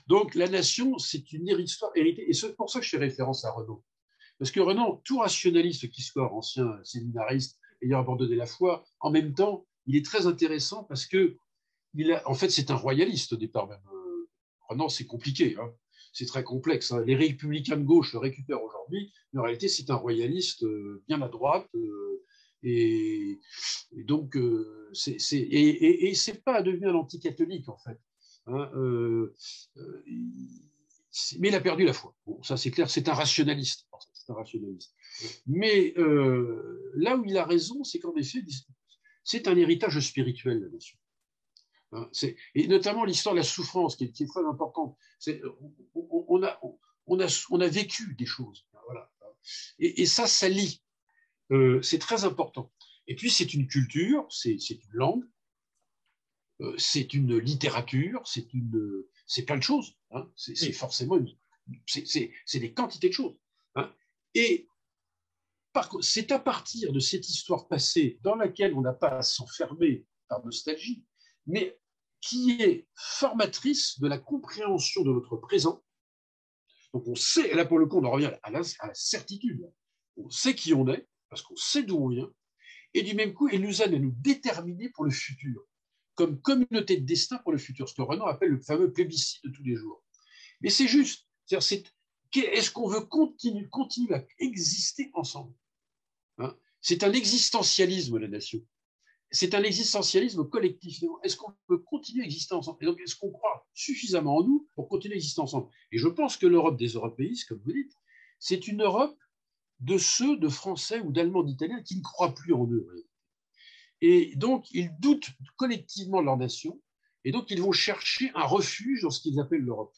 Donc la nation, c'est une histoire héritée, et c'est pour ça que je fais référence à Renan. Parce que Renan, tout rationaliste qui soit, ancien séminariste, ayant abandonné la foi, en même temps, il est très intéressant parce que, en fait, c'est un royaliste au départ même. Renan, c'est compliqué, hein. C'est très complexe. Hein. Les républicains de gauche le récupèrent aujourd'hui, mais en réalité, c'est un royaliste bien à droite. Et donc, c'est pas devenu un anticatholique, en fait. Hein, mais il a perdu la foi. Bon, ça, c'est clair, c'est un rationaliste. C'est un rationaliste. Mais là où il a raison, c'est qu'en effet, c'est un héritage spirituel, la nation. Et notamment l'histoire de la souffrance, qui est très importante. On a vécu des choses. Voilà. Et ça lie. C'est très important. Et puis, c'est une culture, c'est une langue, c'est une littérature, c'est plein de choses. Hein. C'est forcément c'est des quantités de choses. Hein. Et c'est à partir de cette histoire passée dans laquelle on n'a pas à s'enfermer par nostalgie, mais qui est formatrice de la compréhension de notre présent. Donc on sait, et là pour le coup on en revient à la certitude, on sait qui on est, parce qu'on sait d'où on vient, et du même coup elle nous aide à nous déterminer pour le futur, comme communauté de destin pour le futur, ce que Renan appelle le fameux plébiscite de tous les jours. Mais c'est juste, est-ce qu'on veut continuer à exister ensemble, hein? C'est un existentialisme, la nation. C'est un existentialisme collectif. Est-ce qu'on peut continuer à exister ensemble? Et donc, est-ce qu'on croit suffisamment en nous pour continuer à exister ensemble? Et je pense que l'Europe des européistes, comme vous dites, c'est une Europe de ceux de Français ou d'Allemands, d'Italiens qui ne croient plus en eux. Et donc, ils doutent collectivement de leur nation, et donc ils vont chercher un refuge dans ce qu'ils appellent l'Europe.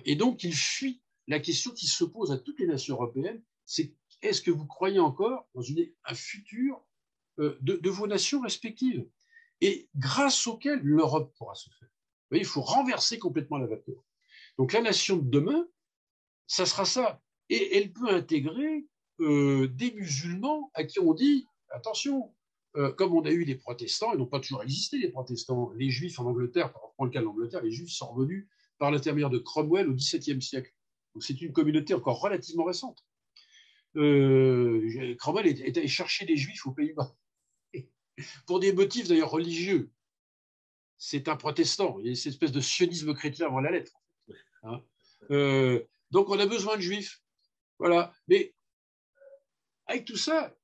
Et donc, ils fuient la question qui se pose à toutes les nations européennes, c'est est-ce que vous croyez encore dans un futur de vos nations respectives, et grâce auquel l'Europe pourra se faire. Vous voyez, il faut renverser complètement la vapeur. Donc la nation de demain, ça sera ça. Et elle peut intégrer des musulmans à qui on dit, attention, comme on a eu les protestants, ils n'ont pas toujours existé les protestants, les juifs en Angleterre, pour prendre le cas de l'Angleterre, les juifs sont revenus par l'intermédiaire de Cromwell au XVIIe siècle. Donc c'est une communauté encore relativement récente. Cromwell est allé chercher des juifs aux Pays-Bas pour des motifs d'ailleurs religieux. C'est un protestant, il y a cette espèce de sionisme chrétien avant la lettre. Hein. Donc on a besoin de juifs. Voilà. Mais avec tout ça,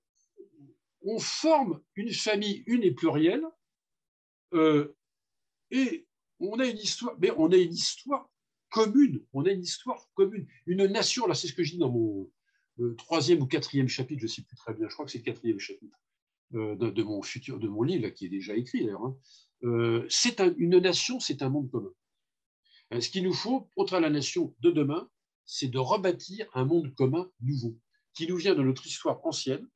on forme une famille une et plurielle, et on a une histoire, mais on a une histoire commune, une nation, là c'est ce que je dis dans mon troisième ou quatrième chapitre, je ne sais plus très bien, je crois que c'est le quatrième chapitre de mon livre, là, qui est déjà écrit d'ailleurs, hein. Une nation, c'est un monde commun. Ce qu'il nous faut, contre la nation de demain, c'est de rebâtir un monde commun nouveau, qui nous vient de notre histoire ancienne,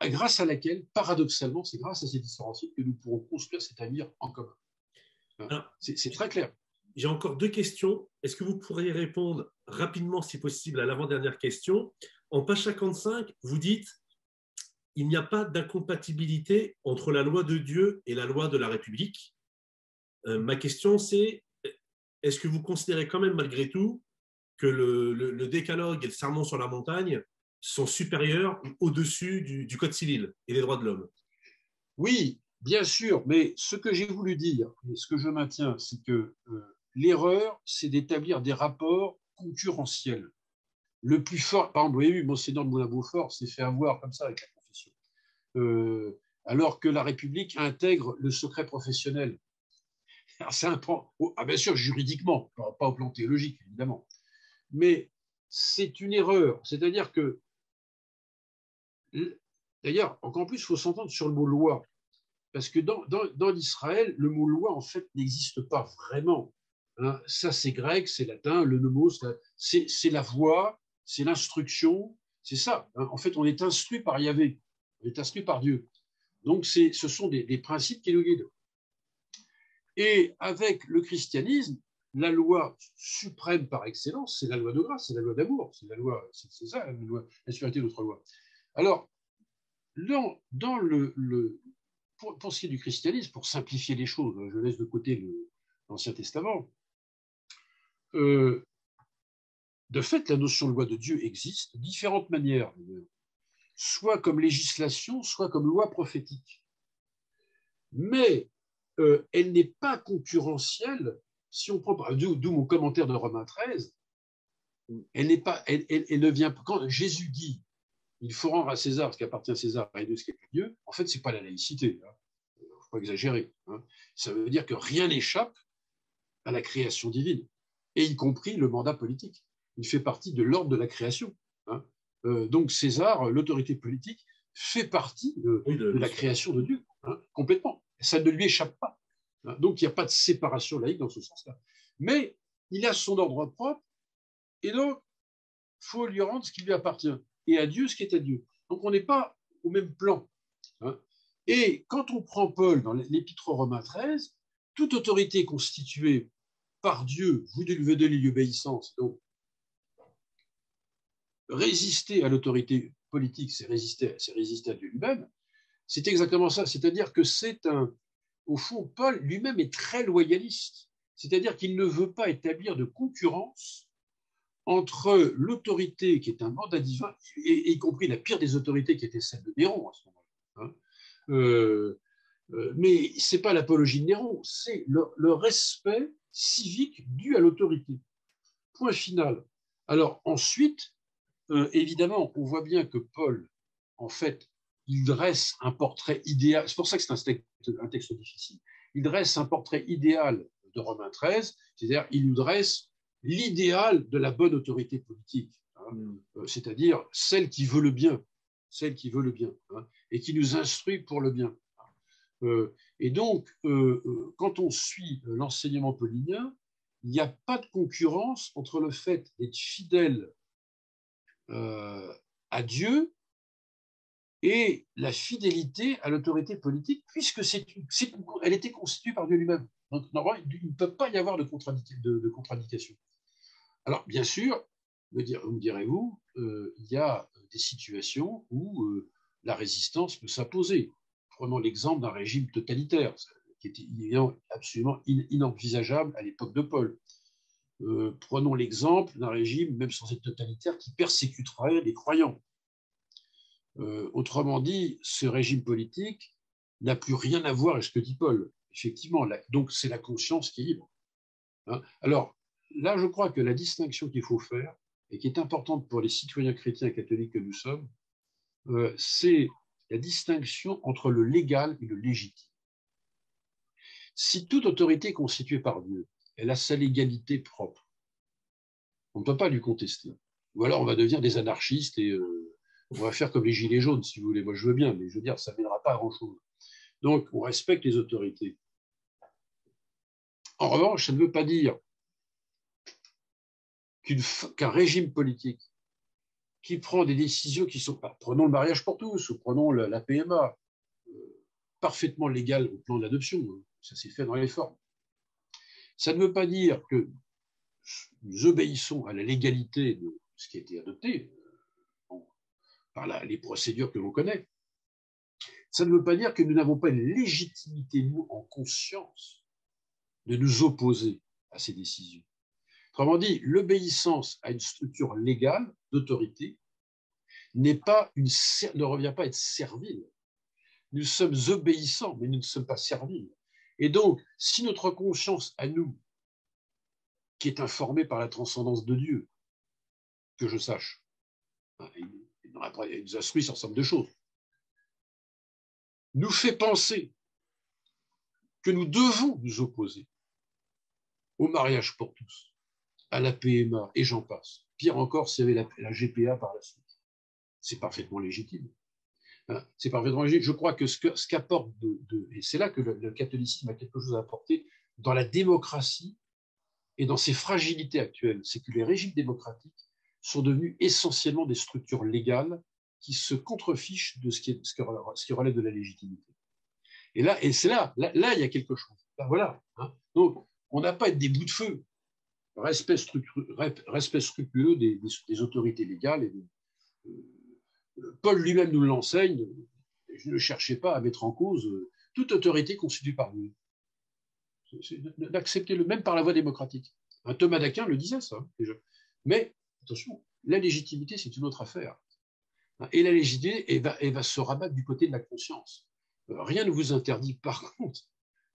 grâce à laquelle, paradoxalement, c'est grâce à cette histoire ancienne que nous pourrons construire cet avenir en commun. C'est très clair. J'ai encore deux questions. Est-ce que vous pourriez répondre rapidement, si possible, à l'avant-dernière question? En page 55, vous dites il n'y a pas d'incompatibilité entre la loi de Dieu et la loi de la République. Ma question, c'est est-ce que vous considérez quand même, malgré tout, que le décalogue et le sermon sur la montagne sont supérieurs ou au-dessus du Code civil et des droits de l'homme? Oui, bien sûr, mais ce que j'ai voulu dire, et ce que je maintiens, c'est que l'erreur, c'est d'établir des rapports concurrentiels. Le plus fort, par exemple, vous avez vu, Monseigneur de Moulin-Beaufort s'est fait avoir comme ça avec la confession. Alors que la République intègre le secret professionnel. C'est un point, bien sûr, juridiquement, pas au plan théologique, évidemment. Mais c'est une erreur. C'est-à-dire que, d'ailleurs, encore plus, il faut s'entendre sur le mot loi. Parce que dans l'Israël, le mot loi, en fait, n'existe pas vraiment. Hein, ça, c'est grec, c'est latin, le nomos, c'est la voix, c'est l'instruction, c'est ça. Hein. En fait, on est instruit par Yahvé, on est instruit par Dieu. Donc, ce sont des principes qui nous guident. Et avec le christianisme, la loi suprême par excellence, c'est la loi de grâce, c'est la loi d'amour, c'est ça, la spiritualité de notre loi. Alors, dans pour ce qui est du christianisme, pour simplifier les choses, je laisse de côté l'Ancien Testament, de fait, la notion de loi de Dieu existe de différentes manières, soit comme législation, soit comme loi prophétique. Mais elle n'est pas concurrentielle, si on prend, d'où mon commentaire de Romains 13, elle ne vient pas, quand Jésus dit il faut rendre à César ce qui appartient à César et Dieu ce qui est à Dieu, en fait, ce n'est pas la laïcité, hein. Il ne faut pas exagérer. Hein. Ça veut dire que rien n'échappe à la création divine, et y compris le mandat politique. Il fait partie de l'ordre de la création. Hein. Donc César, l'autorité politique, fait partie de la création de Dieu, hein, complètement. Ça ne lui échappe pas. Hein. Donc il n'y a pas de séparation laïque dans ce sens-là. Mais il a son ordre propre, et donc il faut lui rendre ce qui lui appartient, et à Dieu ce qui est à Dieu. Donc on n'est pas au même plan. Hein. Et quand on prend Paul dans l'Épître aux Romains 13, toute autorité constituée par Dieu, vous devez donner l'obéissance. Donc, résister à l'autorité politique, c'est résister à Dieu lui-même. C'est exactement ça. C'est-à-dire que au fond, Paul lui-même est très loyaliste. C'est-à-dire qu'il ne veut pas établir de concurrence entre l'autorité qui est un mandat divin, et y compris la pire des autorités qui était celle de Néron à ce moment-là. Hein. Mais ce n'est pas l'apologie de Néron, c'est le respect civique dû à l'autorité. Point final. Alors ensuite, évidemment, on voit bien que Paul, en fait, il dresse un portrait idéal. C'est pour ça que c'est un texte difficile. Il dresse un portrait idéal de Romains 13, c'est-à-dire il nous dresse l'idéal de la bonne autorité politique, hein, c'est-à-dire celle qui veut le bien, hein, et qui nous instruit pour le bien. Et donc, quand on suit l'enseignement paulinien, il n'y a pas de concurrence entre le fait d'être fidèle à Dieu et la fidélité à l'autorité politique, puisque elle était constituée par Dieu lui-même. Donc, normalement, il ne peut pas y avoir de contradiction. Alors, bien sûr, me direz-vous, il y a des situations où la résistance peut s'imposer. Prenons l'exemple d'un régime totalitaire, qui était absolument inenvisageable à l'époque de Paul. Prenons l'exemple d'un régime, même sans être totalitaire, qui persécuterait les croyants. Autrement dit, ce régime politique n'a plus rien à voir avec ce que dit Paul. Effectivement, donc c'est la conscience qui est libre. Hein. Alors, là, je crois que la distinction qu'il faut faire, et qui est importante pour les citoyens chrétiens et catholiques que nous sommes, c'est la distinction entre le légal et le légitime. Si toute autorité est constituée par Dieu, elle a sa légalité propre. On ne peut pas lui contester. Ou alors on va devenir des anarchistes et on va faire comme les gilets jaunes, si vous voulez. Moi, je veux bien, mais je veux dire, ça ne mènera pas à grand-chose. Donc, on respecte les autorités. En revanche, ça ne veut pas dire qu'un régime politique qui prend des décisions qui sont, prenons le mariage pour tous, ou prenons la PMA, parfaitement légale au plan de l'adoption, ça s'est fait dans les formes. Ça ne veut pas dire que nous obéissons à la légalité de ce qui a été adopté par les procédures que l'on connaît. Ça ne veut pas dire que nous n'avons pas une légitimité, nous, en conscience, de nous opposer à ces décisions. Autrement dit, l'obéissance à une structure légale d'autorité ne revient pas à être servile. Nous sommes obéissants, mais nous ne sommes pas serviles. Et donc, si notre conscience à nous, qui est informée par la transcendance de Dieu, que je sache, il nous instruit sur un certain nombre de choses, nous fait penser que nous devons nous opposer au mariage pour tous, à la PMA, et j'en passe. Pire encore, s'il y avait la GPA par la suite. C'est parfaitement légitime. C'est parfaitement légitime. Je crois que ce qu'apporte, et c'est là que le catholicisme a quelque chose à apporter dans la démocratie et dans ses fragilités actuelles, c'est que les régimes démocratiques sont devenus essentiellement des structures légales qui se contrefichent de ce qui relève de la légitimité. Et c'est là, il y a quelque chose. Là, voilà. Donc, on n'a pas à être des bouts de feu. Respect scrupuleux des autorités légales. Paul lui-même nous l'enseigne. Je ne cherchais pas à mettre en cause toute autorité constituée par lui. D'accepter-le, même par la voie démocratique. Thomas d'Aquin le disait, ça, déjà. Mais, attention, la légitimité, c'est une autre affaire. Et la légitimité, elle va se rabattre du côté de la conscience. Rien ne vous interdit, par contre,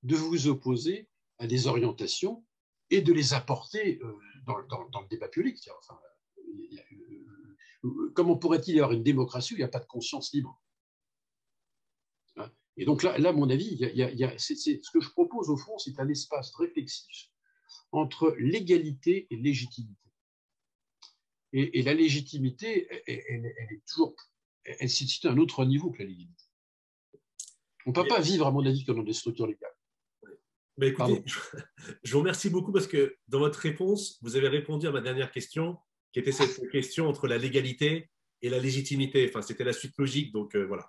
de vous opposer à des orientations et de les apporter dans le débat public. Enfin, comment pourrait-il y avoir une démocratie où il n'y a pas de conscience libre? Et donc là, à mon avis, ce que je propose au fond, c'est un espace réflexif entre légalité et légitimité. Et la légitimité, elle se situe à un autre niveau que la légalité. On ne peut pas vivre, à mon avis, que dans des structures légales. Mais écoutez, je vous remercie beaucoup parce que dans votre réponse, vous avez répondu à ma dernière question, qui était cette question entre la légalité et la légitimité. Enfin, c'était la suite logique, donc voilà.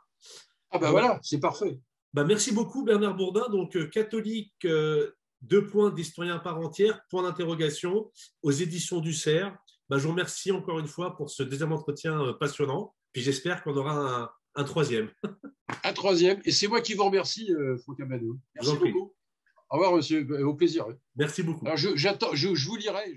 Ah ben voilà, c'est parfait. Merci beaucoup Bernard Bourdin, donc catholique, d'historien à part entière, point d'interrogation, aux éditions du Cerf. Je vous remercie encore une fois pour ce deuxième entretien passionnant, puis j'espère qu'on aura un troisième. Un troisième, et c'est moi qui vous remercie, Franck Amadou. Merci beaucoup. Au revoir, monsieur, au plaisir. Merci beaucoup. Alors, je vous lirai.